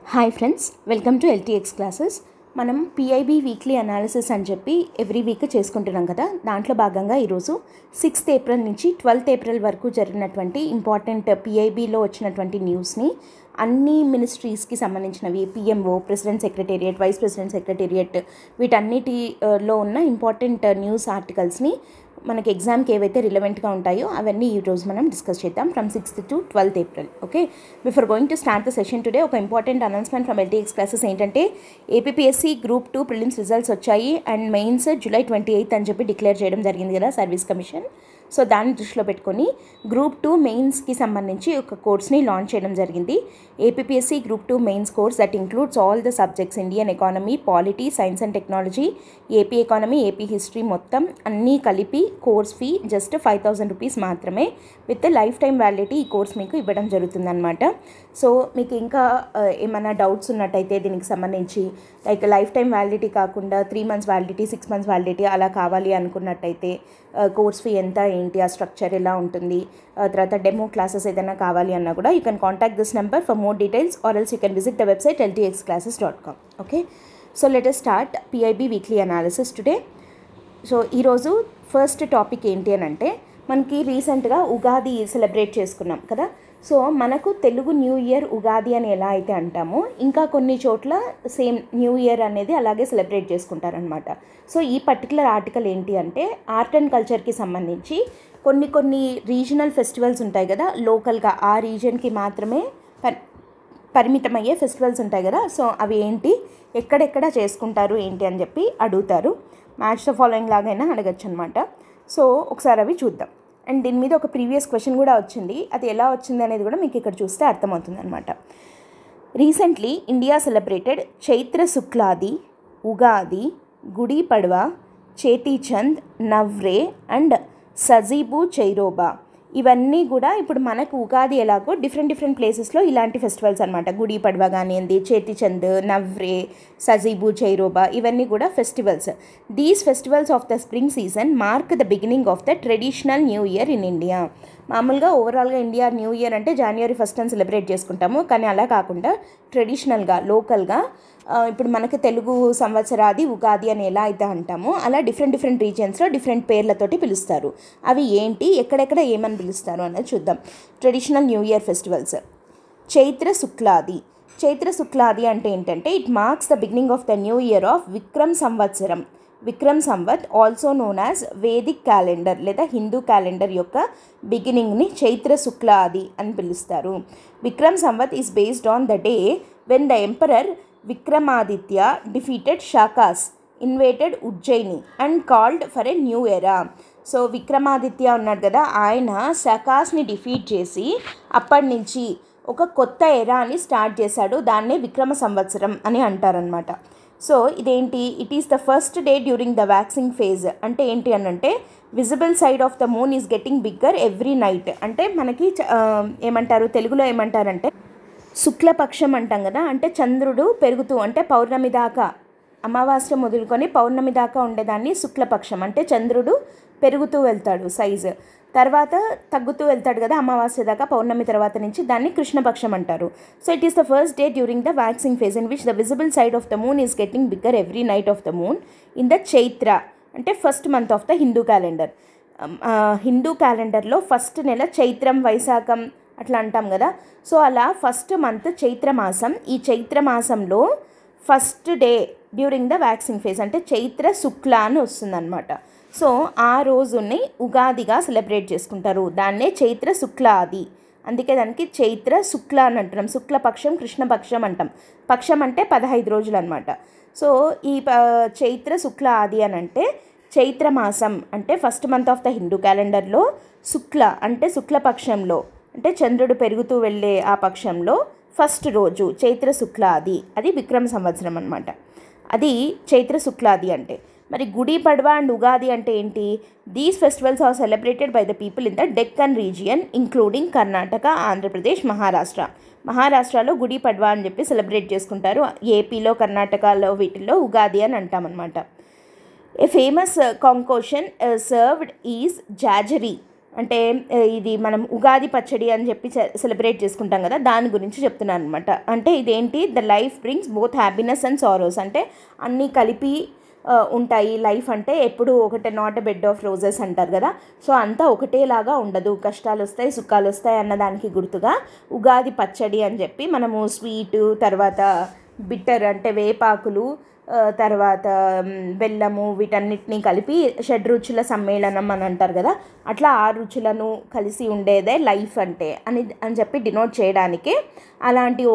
Hi friends, welcome to LTX classes. మనం PIB weekly analysis అని చెప్పి ఎవ్రీ వీక్ చేసుకుంటున్నాం కదా. దాంట్లో భాగంగా ఈరోజు 6th ఏప్రిల్ నుంచి 12th ఏప్రిల్ వరకు జరిగినటువంటి ఇంపార్టెంట్ పిఐబిలో వచ్చినటువంటి న్యూస్ని అన్ని మినిస్ట్రీస్కి సంబంధించినవి, PMO, president secretariat, vice president secretariat, వీటన్నిటిలో ఉన్న ఇంపార్టెంట్ న్యూస్ ఆర్టికల్స్ని మనకి ఎగ్జామ్కి ఏవైతే రిలవెంట్గా ఉంటాయో అవన్నీ ఈరోజు మనం డిస్కస్ చేద్దాం from 6th to 12th April. Okay, before going to start the session today ఒక important announcement from LTX classes ఏంటంటే ఏపీఎస్సీ గ్రూప్ 2 ప్రిలిమ్స్ రిజల్ట్స్ వచ్చాయి అండ్ మెయిన్స్ July 28th అని చెప్పి డిక్లేర్ చేయడం జరిగింది కదా సర్వీస్ కమిషన్. సో దాన్ని దృష్టిలో పెట్టుకొని గ్రూప్ 2 మెయిన్స్కి సంబంధించి ఒక కోర్స్ని లాంచ్ చేయడం జరిగింది. APSC group 2 mains course that includes all the subjects Indian economy, polity, science and technology, AP economy, AP history మొత్తం అన్నీ కలిపి కోర్స్ ఫీ జస్ట్ 5,000 రూపీస్ మాత్రమే విత్ లైఫ్ టైం వ్యాలిడిటీ ఈ కోర్స్ మీకు ఇవ్వడం జరుగుతుందన్నమాట. సో మీకు ఇంకా ఏమైనా డౌట్స్ ఉన్నట్టయితే దీనికి సంబంధించి లైక్ లైఫ్ టైం వ్యాలిడిటీ కాకుండా 3 months వ్యాలిడిటీ, 6 months వ్యాలిడిటీ అలా కావాలి అనుకున్నట్టయితే కోర్స్ ఫీ ఎంత, ఏంటి, ఆ స్ట్రక్చర్ ఎలా ఉంటుంది, తర్వాత డెమో క్లాసెస్ ఏదైనా కావాలి అన్నా కూడా you can contact this number for more details or else you can visit the website ltxclasses.com. Okay, so let us start PIB weekly analysis today. So ఈరోజు ఫస్ట్ టాపిక్ ఏంటి అని అంటే మనకి రీసెంట్గా ఉగాది సెలబ్రేట్ చేసుకున్నాం కదా. సో మనకు తెలుగు న్యూ ఇయర్ ఉగాది అని ఎలా అయితే అంటామో ఇంకా కొన్ని చోట్ల సేమ్ న్యూ ఇయర్ అనేది అలాగే సెలబ్రేట్ చేసుకుంటారనమాట. సో ఈ పర్టికులర్ ఆర్టికల్ ఏంటి అంటే ఆర్ట్ అండ్ కల్చర్కి సంబంధించి కొన్ని రీజనల్ ఫెస్టివల్స్ ఉంటాయి కదా, లోకల్గా ఆ రీజన్కి మాత్రమే పరిమితమయ్యే ఫెస్టివల్స్ ఉంటాయి కదా. సో అవి ఏంటి, ఎక్కడెక్కడ చేసుకుంటారు ఏంటి అని చెప్పి అడుగుతారు. మ్యాచ్ ద ఫాలోయింగ్ లాగైనా అడగచ్చు అనమాట. సో ఒకసారి అవి చూద్దాం. అండ్ దీని మీద ఒక ప్రీవియస్ క్వశ్చన్ కూడా వచ్చింది, అది ఎలా వచ్చింది అనేది కూడా మీకు ఇక్కడ చూస్తే అర్థమవుతుంది అనమాట. Recently India celebrated Chaitra Shukladi, Ugadi, Gudi Padwa, చేతీచంద్, నవ్రే and సజీబు Cheiraoba. ఇవన్నీ కూడా ఇప్పుడు మనకు ఉగాది ఎలాగో డిఫరెంట్ ప్లేసెస్లో ఇలాంటి ఫెస్టివల్స్ అనమాట. గుడి పడ్వా కానివ్వండి, చేతిచంద్, నవ్రే, సజీబు చైరోబా, ఇవన్నీ కూడా festivals. These festivals of the spring season mark the beginning of the traditional new year in India. మామూలుగా ఓవరాల్గా ఇండియా న్యూ ఇయర్ అంటే January 1st అని సెలబ్రేట్ చేసుకుంటాము, కానీ అలా కాకుండా ట్రెడిషనల్గా లోకల్గా ఇప్పుడు మనకు తెలుగు సంవత్సరాది ఉగాది అని ఎలా అయితే అంటామో అలా డిఫరెంట్ రీజియన్స్లో డిఫరెంట్ పేర్లతోటి పిలుస్తారు. అవి ఏంటి, ఎక్కడెక్కడ ఏమని పిలుస్తారు అన్నది చూద్దాం. Traditional new year festivals. Chaitra Shukladi. Chaitra Shukladi అంటే ఏంటంటే it marks the beginning of the new year of Vikram సంవత్సరం. Vikram Samvat also known as Vedic calendar లేదా హిందూ క్యాలెండర్ యొక్క బిగినింగ్ని చైత్ర శుక్లాది అని పిలుస్తారు. Vikram Samvat is based on the day when the emperor Vikramaditya defeated Shakas, invaded Ujjayini and called for a new era. So Vikramaditya ఉన్నాడు కదా, ఆయన షాకాస్ని defeat చేసి అప్పటి నుంచి ఒక కొత్త ఎరాని స్టార్ట్ చేశాడు. దాన్నే విక్రమ సంవత్సరం అని అంటారనమాట. సో ఇదేంటి, it is the first day during the waxing phase. అంటే ఏంటి అని అంటే visible side of the moon is getting bigger every night. అంటే మనకి ఏమంటారు, తెలుగులో ఏమంటారంటే శుక్లపక్షం అంటాం కదా, అంటే చంద్రుడు పెరుగుతూ, అంటే పౌర్ణమి దాకా, అమావాస్య మొదలుకొని పౌర్ణమి దాకా ఉండేదాన్ని శుక్లపక్షం. అంటే చంద్రుడు పెరుగుతూ వెళ్తాడు సైజు, తర్వాత తగ్గుతూ వెళ్తాడు కదా అమావాస్య దాకా, పౌర్ణమి తర్వాత నుంచి దాన్ని కృష్ణపక్షం అంటారు. So it is the first day during the waxing phase in which the visible side of the moon is getting bigger every night of the moon in the Chaitra, అంటే first month of the Hindu calendar. Hindu క్యాలెండర్లో first నెల చైత్రం, వైశాఖం అట్లా అంటాం కదా. So అలా first month చైత్రమాసం. ఈ చైత్రమాసంలో first day during the waxing phase అంటే చైత్ర శుక్ల అని వస్తుందన్నమాట. సో ఆ రోజుని ఉగాదిగా సెలబ్రేట్ చేసుకుంటారు, దాన్నే చైత్ర శుక్లాది. అందుకే దానికి చైత్ర శుక్ల అని అంటున్నాం. శుక్లపక్షం, కృష్ణపక్షం అంటాం. పక్షం అంటే 15 రోజులు అనమాట. సో ఈ చైత్ర శుక్ల ఆది అని అంటే చైత్రమాసం అంటే first month of the Hindu క్యాలెండర్లో, శుక్ల అంటే శుక్లపక్షంలో, అంటే చంద్రుడు పెరుగుతూ వెళ్ళే ఆ పక్షంలో ఫస్ట్ రోజు చైత్ర శుక్లాది, అది విక్రమ సంవత్సరం అనమాట. అది చైత్ర శుక్లాది అంటే. మరి గుడి పడ్వా అండ్ ఉగాది అంటే ఏంటి, these festivals are celebrated by the people in the Deccan region including Karnataka, Andhra Pradesh, Maharashtra. మహారాష్ట్రలో గుడి పడ్వా అని చెప్పి సెలబ్రేట్ చేసుకుంటారు. ఏపీలో, కర్ణాటకలో వీటిల్లో ఉగాది అని అంటామన్నమాట. ఏ ఫేమస్ కాంకోషన్ సర్వ్డ్ ఈజ్ జాజరీ. అంటే ఇది మనం ఉగాది పచ్చడి అని చెప్పి సెలబ్రేట్ చేసుకుంటాం కదా, దాని గురించి చెప్తున్నాను అనమాట. అంటే ఇదేంటి, the life brings both happiness and sorrows, అంటే అన్నీ కలిపి ఉంటాయి. లైఫ్ అంటే ఎప్పుడు ఒకటే, not a bed of roses అంటారు కదా. సో అంతా ఒకటేలాగా ఉండదు, కష్టాలు వస్తాయి సుఖాలు వస్తాయి అన్నదానికి గుర్తుగా ఉగాది పచ్చడి అని చెప్పి మనము స్వీటు, తర్వాత బిట్టర్ అంటే వేపాకులు, తర్వాత బెల్లము, వీటన్నిటిని కలిపి షడ్రుచుల సమ్మేళనం అని అంటారు కదా, అట్లా 6 రుచులను కలిసి ఉండేదే లైఫ్ అంటే అని చెప్పి డినోట్ చేయడానికి అలాంటి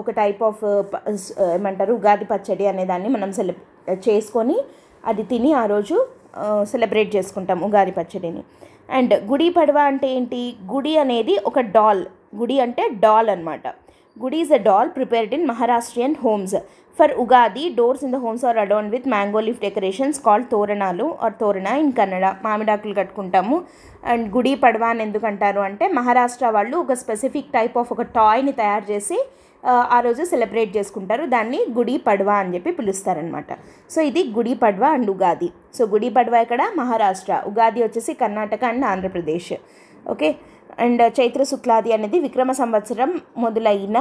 ఒక టైప్ ఆఫ్ ఏమంటారు ఉగాది పచ్చడి అనేదాన్ని మనం చేసుకొని అది తిని ఆ రోజు సెలబ్రేట్ చేసుకుంటాం ఉగాది పచ్చడిని. అండ్ గుడి పడవా అంటే ఏంటి, గుడి అనేది ఒక డాల్, గుడి అంటే డాల్ అనమాట. Gudi is a doll prepared in Maharashtrian homes. For Ugadi, doors in the homes are adorned with mango leaf decorations called Toranalu or Torana in Kannada. మామిడాకులు కట్టుకుంటాము. అండ్ గుడి పడవా అని ఎందుకు అంటారు అంటే, మహారాష్ట్ర వాళ్ళు ఒక స్పెసిఫిక్ టైప్ ఆఫ్ ఒక టాయ్ని తయారు చేసి ఆ రోజు సెలబ్రేట్ చేసుకుంటారు, దాన్ని గుడి పడవా అని చెప్పి పిలుస్తారనమాట. సో ఇది గుడి పడవా అండ్ ఉగాది. సో గుడి పడవా ఇక్కడ మహారాష్ట్ర, ఉగాది వచ్చేసి Karnataka and Andhra Pradesh. Okay. And Chaitra Shukladi అనేది విక్రమ సంవత్సరం మొదలైన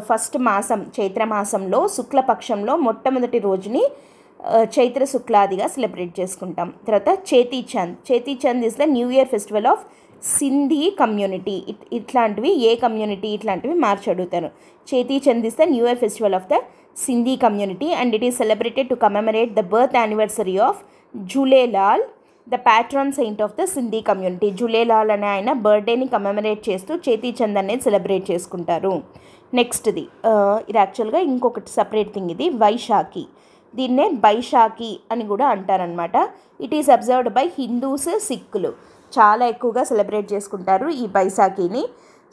ఫస్ట్ మాసం, చైత్ర మాసంలో శుక్లపక్షంలో మొట్టమొదటి రోజుని చైత్ర శుక్లాదిగా సెలబ్రేట్ చేసుకుంటాం. తర్వాత Cheti Chand is the new year festival of Sindhi community. ఇట్లాంటివి ఏ కమ్యూనిటీ ఇట్లాంటివి మార్చి అడుగుతారు. Cheti Chand is the new year festival of the Sindhi community and it is celebrated to commemorate the birth anniversary of Jhulelal, the patron saint of the Sindhi community. Jhulelal అనే ఆయన బర్త్డేని commemorate చేస్తూ చేతీచంద్ అనేది celebrate చేసుకుంటారు. నెక్స్ట్ది ఇది యాక్చువల్గా ఇంకొకటి సపరేట్ థింగ్, ఇది వైశాఖి. దీన్నే బైశాఖి అని కూడా అంటారనమాట. It is observed by Hindus, సిక్కులు చాలా ఎక్కువగా సెలబ్రేట్ చేసుకుంటారు ఈ బైశాఖిని.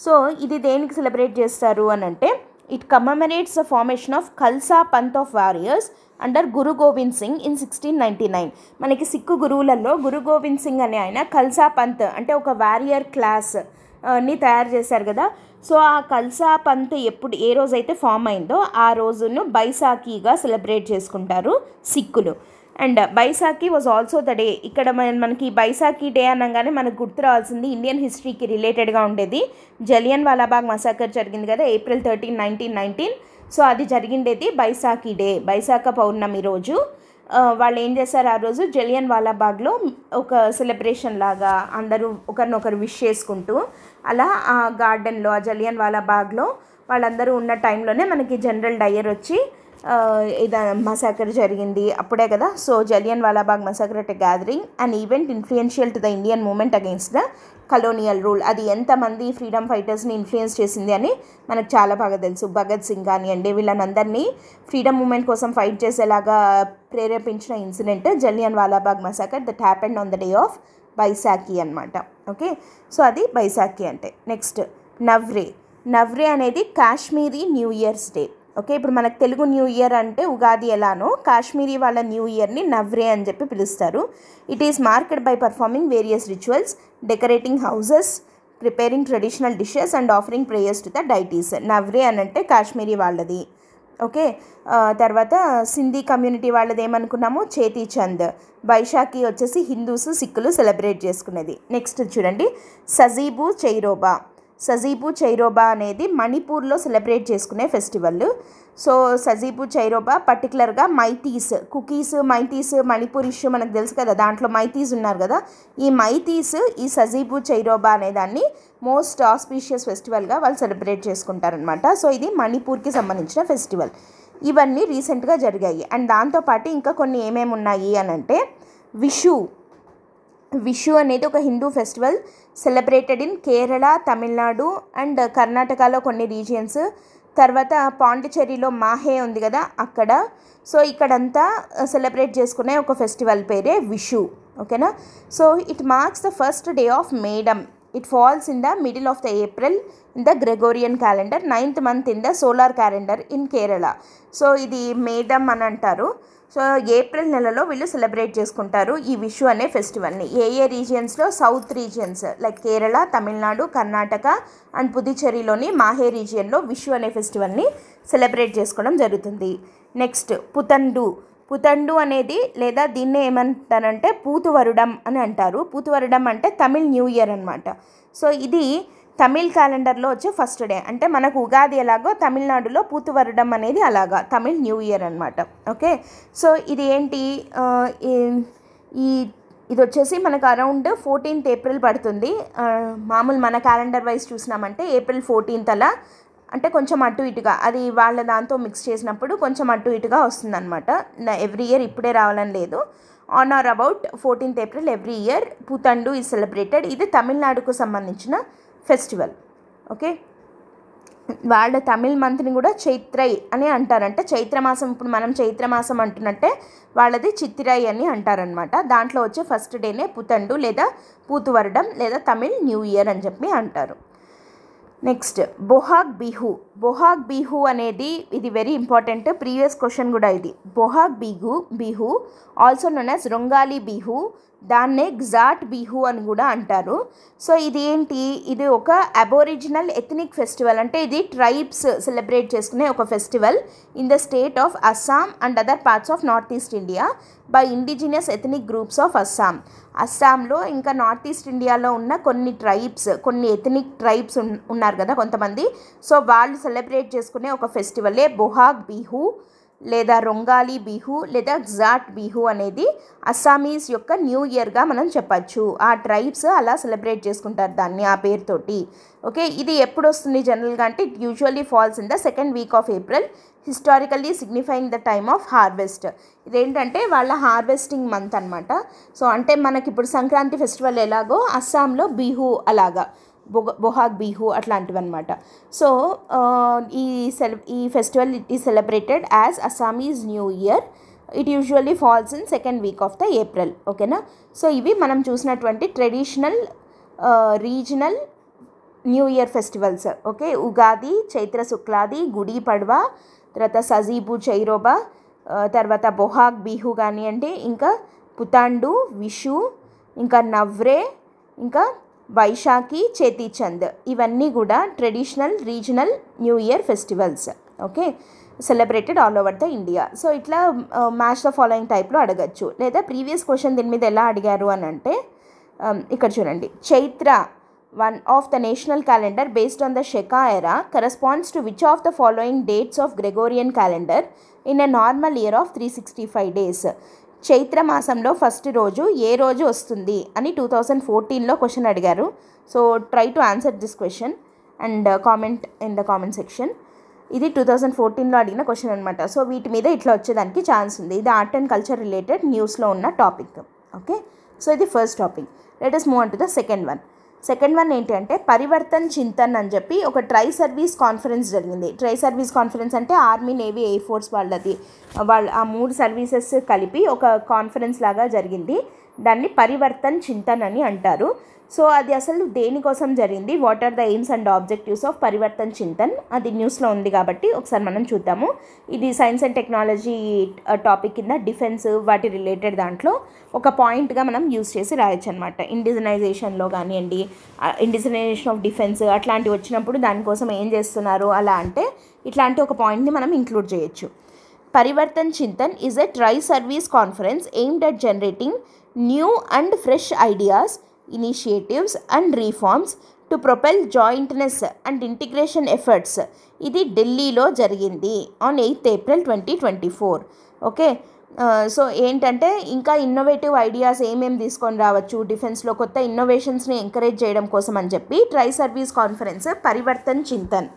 సో ఇది దేనికి సెలబ్రేట్ చేస్తారు అని అంటే, it commemorates the formation of Khalsa Panth of warriors under Guru Gobind Singh in 1699. మనకి సిక్కు గురువులలో గురు గోవింద్ సింగ్ అనే ఆయన ఖల్సా పంత్ అంటే ఒక వారియర్ క్లాస్ ని తయారు చేశారు కదా. సో ఆ ఖల్సా పంత్ ఏ రోజైతే ఫామ్ అయిందో ఆ రోజును బైశాఖిగా సెలబ్రేట్ చేసుకుంటారు సిక్కులు. And Baisakhi was also the day. ఇక్కడ మనకి బైశాఖి డే అనగానే మనకు గుర్తు రావాల్సింది ఇండియన్ హిస్టరీకి రిలేటెడ్గా ఉండేది జలియన్ వాలాబాగ్ మసాకర్ జరిగింది కదా, April 13, 1919. సో అది జరిగిండేది బైశాఖి డే, బైశాఖ పౌర్ణమి రోజు. వాళ్ళు ఏం చేశారు, ఆ రోజు జలియన్ వాలాబాగ్లో ఒక సెలబ్రేషన్ లాగా అందరూ ఒకరినొకరు విష్ చేసుకుంటూ అలా ఆ గార్డెన్లో, ఆ జలియన్ వాలాబాగ్లో వాళ్ళందరూ ఉన్న టైంలోనే మనకి జనరల్ డయర్ వచ్చి ఇది మసాకర్ జరిగింది అప్పుడే కదా. So Jallian Wala Bagh massacre at a gathering and event influential to the Indian movement against the colonial rule. అది ఎంతమంది ఫ్రీడమ్ ఫైటర్స్ని ఇన్ఫ్లుయెన్స్ చేసింది అని మనకు చాలా బాగా తెలుసు. భగత్ సింగ్ కానివ్వండి, వీళ్ళనందరినీ ఫ్రీడమ్ మూమెంట్ కోసం ఫైట్ చేసేలాగా ప్రేరేపించిన incident Jallian Wala Bagh massacre that happened on the day of Baisakhi అనమాట. ఓకే. సో అది బైశాఖి అంటే. నెక్స్ట్ నవ్రే అనేది Kashmiri new year's day. Okay. ఇప్పుడు మనకు తెలుగు న్యూ ఇయర్ అంటే ఉగాది ఎలానో కాశ్మీరీ వాళ్ళ న్యూ ఇయర్ని నవ్రే అని చెప్పి పిలుస్తారు. It is marked by performing various rituals, decorating houses, preparing traditional dishes and offering prayers to the deities. Navreh అని అంటే కాశ్మీరీ వాళ్ళది. ఓకే. తర్వాత సింధీ కమ్యూనిటీ వాళ్ళది ఏమనుకున్నాము, చేతీచంద్. బైశాఖి వచ్చేసి హిందూస్, సిక్కులు సెలబ్రేట్ చేసుకునేది. నెక్స్ట్ చూడండి, సజీబు చైరోబా అనేది మణిపూర్లో సెలబ్రేట్ చేసుకునే ఫెస్టివల్. సో సజీబు చైరోబా పర్టికులర్గా మైతీస్, కుకీస్, మైతీస్ మణిపూర్ ఇష్యూ మనకు తెలుసు కదా, దాంట్లో మైతీస్ ఉన్నారు కదా. ఈ మైతీస్ ఈ సజీబు చైరోబా అనే దాన్ని మోస్ట్ ఆస్పీషియస్ ఫెస్టివల్గా వాళ్ళు సెలబ్రేట్ చేసుకుంటారనమాట. సో ఇది మణిపూర్కి సంబంధించిన ఫెస్టివల్. ఇవన్నీ రీసెంట్గా జరిగాయి. అండ్ దాంతోపాటు ఇంకా కొన్ని ఏమేమి ఉన్నాయి అని అంటే, విషు అనేది ఒక Hindu festival celebrated in Kerala, Tamil Nadu and కర్ణాటకలో కొన్ని రీజియన్స్. తర్వాత పాండిచ్చేరిలో మాహే ఉంది కదా అక్కడ. సో ఇక్కడంతా సెలబ్రేట్ చేసుకునే ఒక ఫెస్టివల్ పేరే విషు. ఓకేనా. So it marks the first day of Medam. It falls in the middle of the April in the Gregorian calendar, 9th month in the solar calendar in Kerala. So ఇది మేడమ్ అని అంటారు. సో ఏప్రిల్ నెలలో వీళ్ళు celebrate చేసుకుంటారు ఈ విషు అనే ఫెస్టివల్ని. ఏ రీజియన్స్లో, south regions like Kerala, Tamil Nadu, Karnataka and పుదుచ్చేరిలోని మాహే రీజియన్లో విషు అనే ఫెస్టివల్ని సెలబ్రేట్ చేసుకోవడం జరుగుతుంది. నెక్స్ట్ పుతండు. పుతండు అనేది లేదా దీన్నే ఏమంటారంటే పూతువరుడం అని అంటారు. పూతువరుడం అంటే తమిళ్ న్యూ ఇయర్ అనమాట. సో ఇది తమిళ్ క్యాలెండర్లో వచ్చే ఫస్ట్ డే. అంటే మనకు ఉగాది ఎలాగో తమిళనాడులో పూతువరుడం అనేది అలాగా తమిళ్ న్యూ ఇయర్ అనమాట. ఓకే, సో ఇది ఏంటి, ఇది వచ్చేసి మనకు అరౌండ్ 14th ఏప్రిల్ పడుతుంది. మామూలు మన క్యాలెండర్ వైజ్ చూసినామంటే April 14th అలా, అంటే కొంచెం అటు ఇటుగా అది వాళ్ళ దాంతో మిక్స్ చేసినప్పుడు కొంచెం అటు ఇటుగా వస్తుందన్నమాట. ఎవ్రీ ఇయర్ ఇప్పుడే రావాలని లేదు. On or about 14th April every year Puthandu is celebrated. ఇది తమిళనాడుకు సంబంధించిన ఫెస్టివల్. ఓకే, వాళ్ళ తమిళ్ మంత్ని కూడా చైత్రై అని అంటారంటే చైత్రమాసం, ఇప్పుడు మనం చైత్రమాసం అంటున్నట్టే వాళ్ళది చిత్తిరై అని అంటారనమాట. దాంట్లో వచ్చే ఫస్ట్ డేనే పుతండు లేదా పూతువరడం లేదా తమిళ్ న్యూ ఇయర్ అని చెప్పి అంటారు. నెక్స్ట్ బొహాగ్ బిహు. బొహాగ్ బిహు అనేది ఇది వెరీ ఇంపార్టెంట్, ప్రీవియస్ క్వశ్చన్ కూడా ఇది. Bohag Bihu also known as Rongali Bihu, దాన్నే గ్జాట్ బిహు అని కూడా అంటారు. సో ఇది ఏంటి, ఇది ఒక అబోరిజినల్ ఎథనిక్ ఫెస్టివల్. అంటే ఇది ట్రైబ్స్ సెలబ్రేట్ చేసుకునే ఒక festival in the state of Assam and other parts of north east India by indigenous ethnic groups of Assam. అస్సాంలో ఇంకా నార్త్ ఈస్ట్ ఇండియాలో ఉన్న కొన్ని ట్రైబ్స్, కొన్ని ఎథనిక్ ట్రైబ్స్ ఉన్నారు కదా కొంతమంది, సో వాళ్ళు సెలబ్రేట్ చేసుకునే ఒక ఫెస్టివలే బొహాగ్ బిహు లేదా రొంగాలి బిహు లేదా గ్జాట్ బిహు అనేది అస్సామీస్ యొక్క న్యూ ఇయర్గా మనం చెప్పచ్చు. ఆ ట్రైబ్స్ అలా సెలబ్రేట్ చేసుకుంటారు దాన్ని ఆ పేరుతోటి. ఓకే, ఇది ఎప్పుడు వస్తుంది జనరల్గా అంటే it usually falls in the 2nd week of April, historically signifying the time of harvest. ఇదేంటంటే వాళ్ళ హార్వెస్టింగ్ మంత్ అనమాట. సో అంటే మనకి ఇప్పుడు సంక్రాంతి ఫెస్టివల్ ఎలాగో అస్సాంలో బిహు అలాగా బొహాగ్ బిహు అట్లాంటివి అనమాట. సో ఈ festival it is celebrated as Assamese new year. It usually falls in 2nd week of the April. ఓకేనా, సో ఇవి మనం చూసినటువంటి traditional regional new year festivals. Okay, Ugadi, Chaitra Shukladi, Gudi Padwa, తర్వాత సజీబు చైరోబా, తర్వాత బొహాగ్ బిహు కానివ్వండి, ఇంకా పుతాండు, విషు, ఇంకా నవ్రే, ఇంకా వైశాఖి, చేతీచంద్, ఇవన్నీ కూడా traditional regional new year festivals. Okay, celebrated all over the India. So ఇట్లా మ్యాచ్ ద ఫాలోయింగ్ టైప్లో అడగచ్చు. లేదా ప్రీవియస్ క్వశ్చన్ దీని మీద ఎలా అడిగారు అని అంటే ఇక్కడ చూడండి, Chaitra one of the national calendar based on the Shaka era corresponds to which of the following dates of Gregorian calendar in a normal year of 365 days. Chaitra మాసంలో ఫస్ట్ రోజు ఏ రోజు వస్తుంది అని 2014లో క్వశ్చన్ అడిగారు. So try to answer this question and comment in the comment section. ఇది 2014లో అడిగిన question అనమాట. So వీటి మీద ఇట్లా వచ్చేదానికి ఛాన్స్ ఉంది. ఇది ఆర్ట్ అండ్ కల్చర్ రిలేటెడ్ న్యూస్లో ఉన్న టాపిక్. ఓకే, సో ఇది first topic. Let us move on to the second one. Second one ఏంటంటే పరివర్తన్ చింతన్ అని చెప్పి ఒక ట్రై సర్వీస్ కాన్ఫరెన్స్ జరిగింది. ట్రై సర్వీస్ కాన్ఫరెన్స్ అంటే ఆర్మీ, నేవీ, ఎయిర్ ఫోర్స్ వాళ్ళది, ఆ 3 సర్వీసెస్ కలిపి ఒక కాన్ఫరెన్స్ లాగా జరిగింది. దాన్ని పరివర్తన్ చింతన్ అని అంటారు. సో అది అసలు దేనికోసం జరిగింది, what are the aims and objectives of Parivartan Chintan, అది న్యూస్లో ఉంది కాబట్టి ఒకసారి మనం చూద్దాము. ఇది సైన్స్ అండ్ టెక్నాలజీ టాపిక్ కింద డిఫెన్స్ వాటి రిలేటెడ్ దాంట్లో ఒక పాయింట్గా మనం యూజ్ చేసి రాయొచ్చు అనమాట. ఇండిజినైజేషన్లో కానివ్వండి, ఇండిజినైజేషన్ ఆఫ్ డిఫెన్స్ అట్లాంటివి వచ్చినప్పుడు దానికోసం ఏం చేస్తున్నారు అలా అంటే ఇట్లాంటి ఒక పాయింట్ని మనం ఇంక్లూడ్ చేయొచ్చు. Parivartan Chintan is a try service conference aimed at generating new and fresh ideas, initiatives and reforms to propel jointness and integration efforts. ఇది ఢిల్లీలో జరిగింది on 8th April 2024. Okay, so ఏంటంటే ఇంకా ఇన్నోవేటివ్ ఐడియాస్ ఏమేమి తీసుకొని రావచ్చు, డిఫెన్స్లో కొత్త ఇన్నోవేషన్స్ని ఎంకరేజ్ చేయడం కోసం అని చెప్పి tri service conference Parivartan Chintan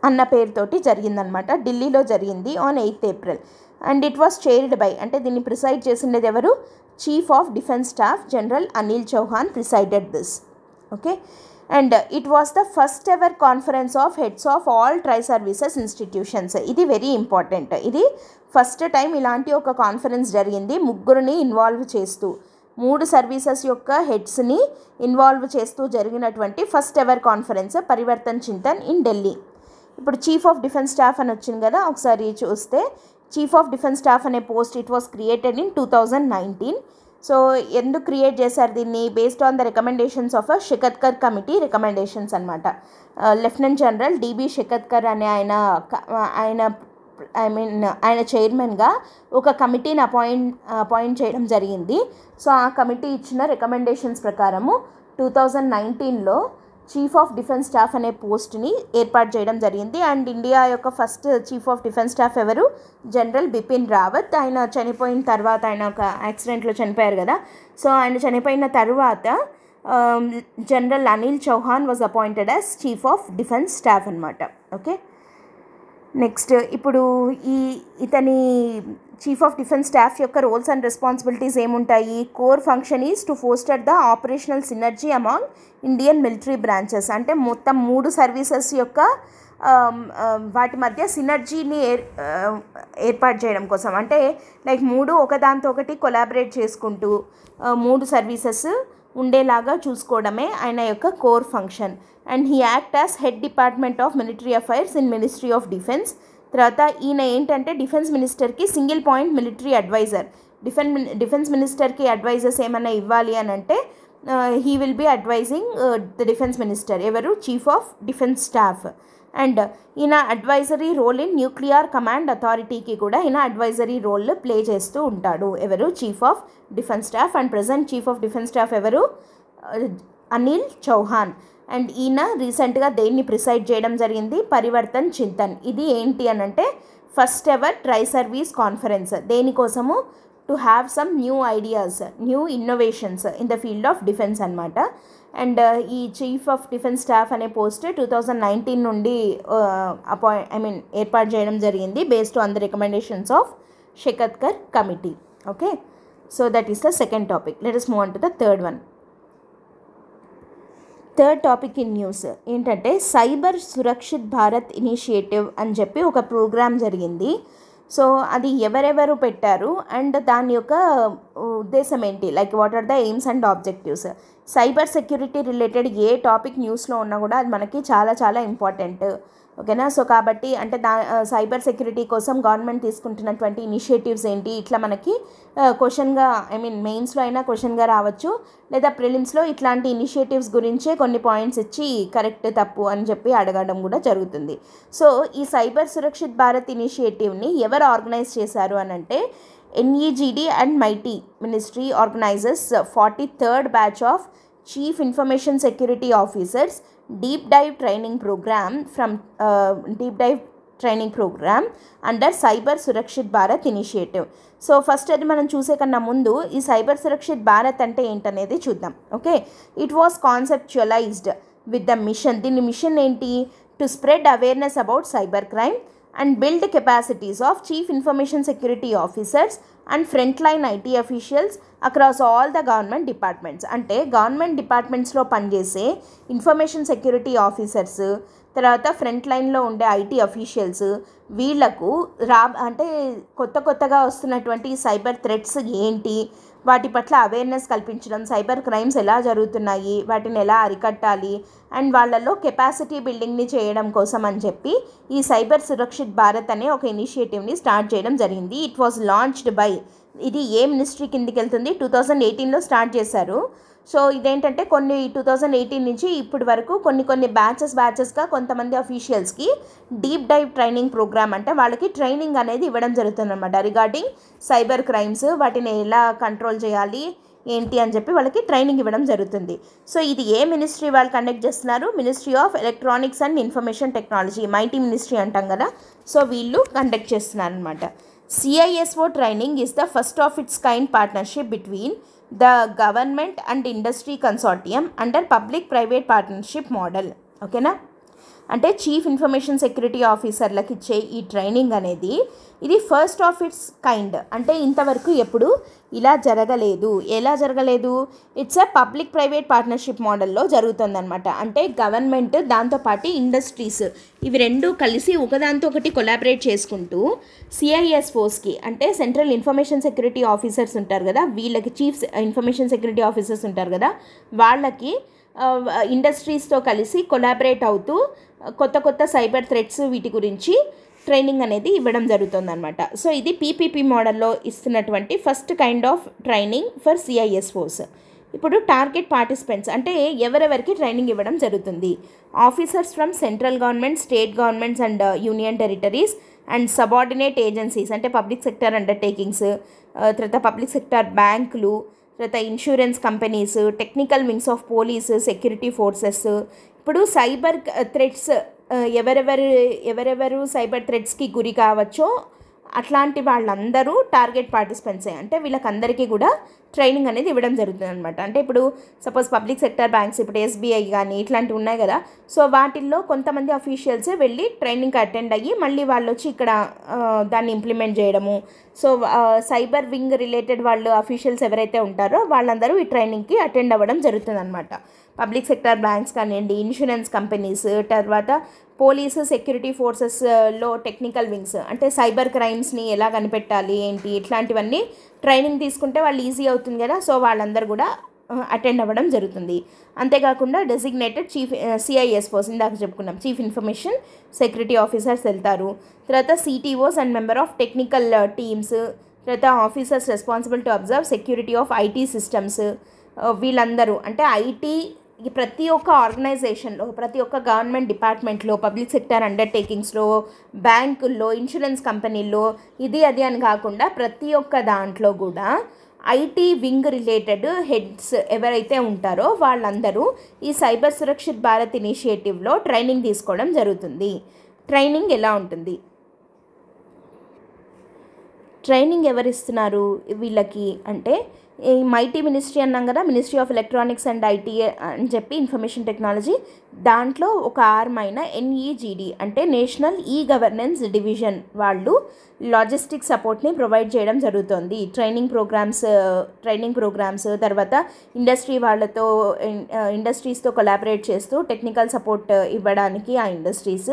అన్న పేరుతోటి జరిగిందనమాట. ఢిల్లీలో జరిగింది on 8th April and it was chaired by, అంటే దీన్ని ప్రిసైడ్ చేసిండేది ఎవరు, chief of defence staff general Anil Chauhan presided this. Okay, and it was the first ever conference of heads of all tri services institutions. ఇది very important. ఇది first time ఇలాంటి ఒక conference జరిగింది, ముగ్గురిని ఇన్వాల్వ్ చేస్తూ, 3 సర్వీసెస్ యొక్క హెడ్స్ని ఇన్వాల్వ్ చేస్తూ జరిగినటువంటి first ever conference Parivartan Chintan in Delhi. ఇప్పుడు చీఫ్ ఆఫ్ డిఫెన్స్ స్టాఫ్ అని వచ్చింది కదా, ఒకసారి చూస్తే చీఫ్ ఆఫ్ డిఫెన్స్ స్టాఫ్ అనే post it was created in 2019. So ఎందుకు క్రియేట్ చేశారు దీన్ని, based on the recommendations of a Shekatkar committee recommendations అనమాట. లెఫ్టినెంట్ జనరల్ డిబి షికత్కర్ అనే ఆయన ఆయన చైర్మన్గా ఒక కమిటీని అపాయింట్ చేయడం జరిగింది. సో ఆ కమిటీ ఇచ్చిన రికమెండేషన్స్ ప్రకారము 2019లో చీఫ్ ఆఫ్ డిఫెన్స్ స్టాఫ్ అనే పోస్ట్ని ఏర్పాటు చేయడం జరిగింది. అండ్ ఇండియా యొక్క first chief of defence staff ఎవరు? జనరల్ బిపిన్ రావత్. ఆయన చనిపోయిన తర్వాత, ఆయన ఒక యాక్సిడెంట్లో చనిపోయారు కదా, సో ఆయన చనిపోయిన తర్వాత general Anil Chauhan was appointed as chief of defence staff అనమాట. ఓకే, నెక్స్ట్ ఇప్పుడు ఇతని చీఫ్ ఆఫ్ డిఫెన్స్ స్టాఫ్ యొక్క రోల్స్ అండ్ రెస్పాన్సిబిలిటీస్ ఏముంటాయి? Core function is to foster the operational synergy among Indian military branches. అంటే మొత్తం 3 సర్వీసెస్ యొక్క వాటి మధ్య సినర్జీని ఏర్పాటు చేయడం కోసం, అంటే లైక్ 3 ఒకదాంతో ఒకటి కొలాబరేట్ చేసుకుంటూ 3 సర్వీసెస్ ఉండేలాగా చూసుకోవడమే ఆయన యొక్క core function. And he act as head department of military affairs in ministry of defence. తర్వాత ఈయన ఏంటంటే డిఫెన్స్ మినిస్టర్కి single point military adviser. Defence మినిస్టర్కి అడ్వైజర్స్ ఏమైనా ఇవ్వాలి అని అంటే he will be advising the defence minister, ఎవరు? Chief of defence staff. And ఈయన advisory role in nuclear command అథారిటీకి కూడా ఈయన అడ్వైజరీ రోల్ ప్లే చేస్తూ ఉంటాడు. ఎవరు? Chief of defence staff. And present chief of defence staff ఎవరు? అనిల్ చౌహాన్. అండ్ ఈయన రీసెంట్గా దేన్ని ప్రిసైడ్ చేయడం జరిగింది? పరివర్తన్ చింతన్. ఇది ఏంటి అని అంటే first ever tri service conference. దేనికోసము? To have some new ideas, new innovations in the field of defence అనమాట. అండ్ ఈ చీఫ్ ఆఫ్ డిఫెన్స్ స్టాఫ్ అనే పోస్ట్ 2019 నుండి ఏర్పాటు చేయడం జరిగింది based on the recommendations of Shekatkar committee. Okay, so that is the second topic. Let us move on to the third one. Third topic in news ఏంటంటే cyber Surakshit Bharat initiative అని చెప్పి ఒక programme జరిగింది. సో అది ఎవరెవరు పెట్టారు అండ్ దాని యొక్క ఉద్దేశం ఏంటి, like what are the aims and objectives. Cyber security related ఏ టాపిక్ న్యూస్లో ఉన్నా కూడా అది మనకి చాలా చాలా ఇంపార్టెంట్. ఓకేనా? సో కాబట్టి అంటే సైబర్ సెక్యూరిటీ కోసం గవర్నమెంట్ తీసుకుంటున్నటువంటి ఇనిషియేటివ్స్ ఏంటి, ఇట్లా మనకి క్వశ్చన్గా మెయిన్స్లో అయినా క్వశ్చన్గా రావచ్చు, లేదా ప్రిలిమ్స్లో ఇట్లాంటి ఇనిషియేటివ్స్ గురించే కొన్ని పాయింట్స్ ఇచ్చి కరెక్ట్ తప్పు అని చెప్పి అడగడం కూడా జరుగుతుంది. సో ఈ సైబర్ సురక్షిత్ భారత్ ఇనిషియేటివ్ని ఎవరు ఆర్గనైజ్ చేశారు అని అంటే NEGD and MIT ministry organises 43rd batch of chief information security officers deep dive training program under cyber surakshit bharat initiative. So first అది మనం చూసే కన్నా ముందు ఈ సైబర్ సురక్షిత్ భారత్ అంటే ఏంటనేది చూద్దాం. Okay, it was conceptualised with the mission. దీని మిషన్ ఏంటి? To spread awareness about cyber crime and build capacities of chief information security officers and frontline IT officials across all the government departments. అంటే government డిపార్ట్మెంట్స్లో పనిచేసే information security officers, తర్వాత front లైన్లో ఉండే IT officials, వీళ్లకు అంటే కొత్తగా వస్తున్నటువంటి సైబర్ థ్రెట్స్ ఏంటి, వాటి పట్ల అవేర్నెస్ కల్పించడం, సైబర్ క్రైమ్స్ ఎలా జరుగుతున్నాయి, వాటిని ఎలా అరికట్టాలి, అండ్ వాళ్ళల్లో కెపాసిటీ బిల్డింగ్ని చేయడం కోసం అని చెప్పి ఈ సైబర్ సురక్షిత్ భారత్ అనే ఒక ఇనిషియేటివ్ని స్టార్ట్ చేయడం జరిగింది. ఇట్ వాజ్ లాంచ్డ్ బై, ఇది ఏ మినిస్ట్రీ కిందికి వెళ్తుంది? 2018లో స్టార్ట్ చేశారు. సో ఇదేంటంటే కొన్ని 2018 నుంచి ఇప్పటి వరకు కొన్ని బ్యాచెస్గా కొంతమంది అఫీషియల్స్కి డీప్ డైవ్ ట్రైనింగ్ ప్రోగ్రామ్, అంటే వాళ్ళకి ట్రైనింగ్ అనేది ఇవ్వడం జరుగుతుంది అనమాట రిగార్డింగ్ సైబర్ క్రైమ్స్, వాటిని ఎలా కంట్రోల్ చేయాలి ఏంటి అని చెప్పి వాళ్ళకి ట్రైనింగ్ ఇవ్వడం జరుగుతుంది. సో ఇది ఏ మినిస్ట్రీ వాళ్ళు కండక్ట్ చేస్తున్నారు? Ministry of electronics and information technology, MIT ministry అంటాం కదా, సో వీళ్ళు కండక్ట్ చేస్తున్నారు అనమాట. CISO training is the first of its kind partnership between the government and industry consortium under public private partnership model. ఓకేనా? అంటే chief information security ఆఫీసర్లకు ఇచ్చే ఈ ట్రైనింగ్ అనేది ఇది ఫస్ట్ ఆఫ్ ఇట్స్ కైండ్, అంటే ఇంతవరకు ఎప్పుడు ఇలా జరగలేదు. ఎలా జరగలేదు? It's a public private partnership మోడల్లో జరుగుతుందన్నమాట. అంటే గవర్నమెంట్ దాంతోపాటు ఇండస్ట్రీస్ ఇవి రెండు కలిసి ఒకదాంతో ఒకటి కొలాబరేట్ చేసుకుంటూ CISOస్కి, అంటే సెంట్రల్ ఇన్ఫర్మేషన్ సెక్యూరిటీ ఆఫీసర్స్ ఉంటారు కదా, వీళ్ళకి చీఫ్ ఇన్ఫర్మేషన్ సెక్యూరిటీ ఆఫీసర్స్ ఉంటారు కదా, వాళ్ళకి ఇండస్ట్రీస్తో కలిసి కొలాబరేట్ అవుతూ కొత్త సైబర్ థ్రెట్స్ వీటి గురించి ట్రైనింగ్ అనేది ఇవ్వడం జరుగుతుందన్నమాట. సో ఇది PPP మోడల్లో ఇస్తున్నటువంటి first kind of training for CISOs. ఇప్పుడు టార్గెట్ పార్టిసిపెంట్స్ అంటే ఎవరెవరికి ట్రైనింగ్ ఇవ్వడం జరుగుతుంది. Officers from central government, state governments and union territories and subordinate agencies అంటే పబ్లిక్ సెక్టర్ అండర్టేకింగ్స్, తర్వాత పబ్లిక్ సెక్టర్ బ్యాంకులు, తర్వాత insurance companies, technical wings of police, security forces. ఇప్పుడు సైబర్ థ్రెట్స్ ఎవరెవరు సైబర్ థ్రెట్స్కి గురి కావచ్చో అట్లాంటి వాళ్ళందరూ టార్గెట్ పార్టిసిపెంట్సే. అంటే వీళ్ళకందరికీ కూడా ట్రైనింగ్ అనేది ఇవ్వడం జరుగుతుంది అనమాట. అంటే ఇప్పుడు సపోజ్ పబ్లిక్ సెక్టర్ బ్యాంక్స్, ఇప్పుడు ఎస్బీఐ కానీ ఇట్లాంటివి ఉన్నాయి కదా, సో వాటిల్లో కొంతమంది అఫీషియల్సే వెళ్ళి ట్రైనింగ్కి అటెండ్ అయ్యి మళ్ళీ వాళ్ళు వచ్చి ఇక్కడ దాన్ని ఇంప్లిమెంట్ చేయడము. సో సైబర్ వింగ్ రిలేటెడ్ వాళ్ళు అఫీషియల్స్ ఎవరైతే ఉంటారో వాళ్ళందరూ ఈ ట్రైనింగ్కి అటెండ్ అవ్వడం జరుగుతుంది అనమాట. పబ్లిక్ సెక్టర్ బ్యాంక్స్ కానివ్వండి, ఇన్సూరెన్స్ కంపెనీస్, తర్వాత పోలీసు, సెక్యూరిటీ ఫోర్సెస్లో టెక్నికల్ వింగ్స్ అంటే సైబర్ క్రైమ్స్ని ఎలా కనిపెట్టాలి ఏంటి ఇట్లాంటివన్నీ ట్రైనింగ్ తీసుకుంటే వాళ్ళు ఈజీ అవుతుంది కదా, సో వాళ్ళందరూ కూడా అటెండ్ అవ్వడం జరుగుతుంది. అంతేకాకుండా డెసిగ్నేటెడ్ చీఫ్ CISOs ఇందాక చెప్పుకున్నాం, చీఫ్ ఇన్ఫర్మేషన్ సెక్యూరిటీ ఆఫీసర్స్ వెళ్తారు. తర్వాత CTOs and member of technical teams, తర్వాత officers responsible to observe security of IT systems. వీళ్ళందరూ అంటే ఐటీ ప్రతి ఒక్క ఆర్గనైజేషన్లో, ప్రతి ఒక్క గవర్నమెంట్ డిపార్ట్మెంట్లో, పబ్లిక్ సెక్టర్ అండర్టేకింగ్స్లో, బ్యాంకుల్లో, ఇన్సూరెన్స్ కంపెనీల్లో ఇది అది అని కాకుండా ప్రతి ఒక్క దాంట్లో కూడా IT వింగ్ రిలేటెడ్ హెడ్స్ ఎవరైతే ఉంటారో వాళ్ళందరూ ఈ సైబర్ సురక్షిత్ భారత్ ఇనిషియేటివ్లో ట్రైనింగ్ తీసుకోవడం జరుగుతుంది. ట్రైనింగ్ ఎలా ఉంటుంది, ట్రైనింగ్ ఎవరిస్తున్నారు వీళ్ళకి అంటే ఈ మైటీ మినిస్ట్రీ అన్నాం కదా, ministry of electronics and IT అని చెప్పి ఇన్ఫర్మేషన్ టెక్నాలజీ, దాంట్లో ఒక ఆర్మ్ అయిన NEGD అంటే నేషనల్ గవర్నెన్స్ డివిజన్ వాళ్ళు లాజిస్టిక్ సపోర్ట్ని ప్రొవైడ్ చేయడం జరుగుతుంది. ట్రైనింగ్ ప్రోగ్రామ్స్ తర్వాత ఇండస్ట్రీస్తో కొలాబరేట్ చేస్తూ టెక్నికల్ సపోర్ట్ ఇవ్వడానికి ఆ ఇండస్ట్రీస్,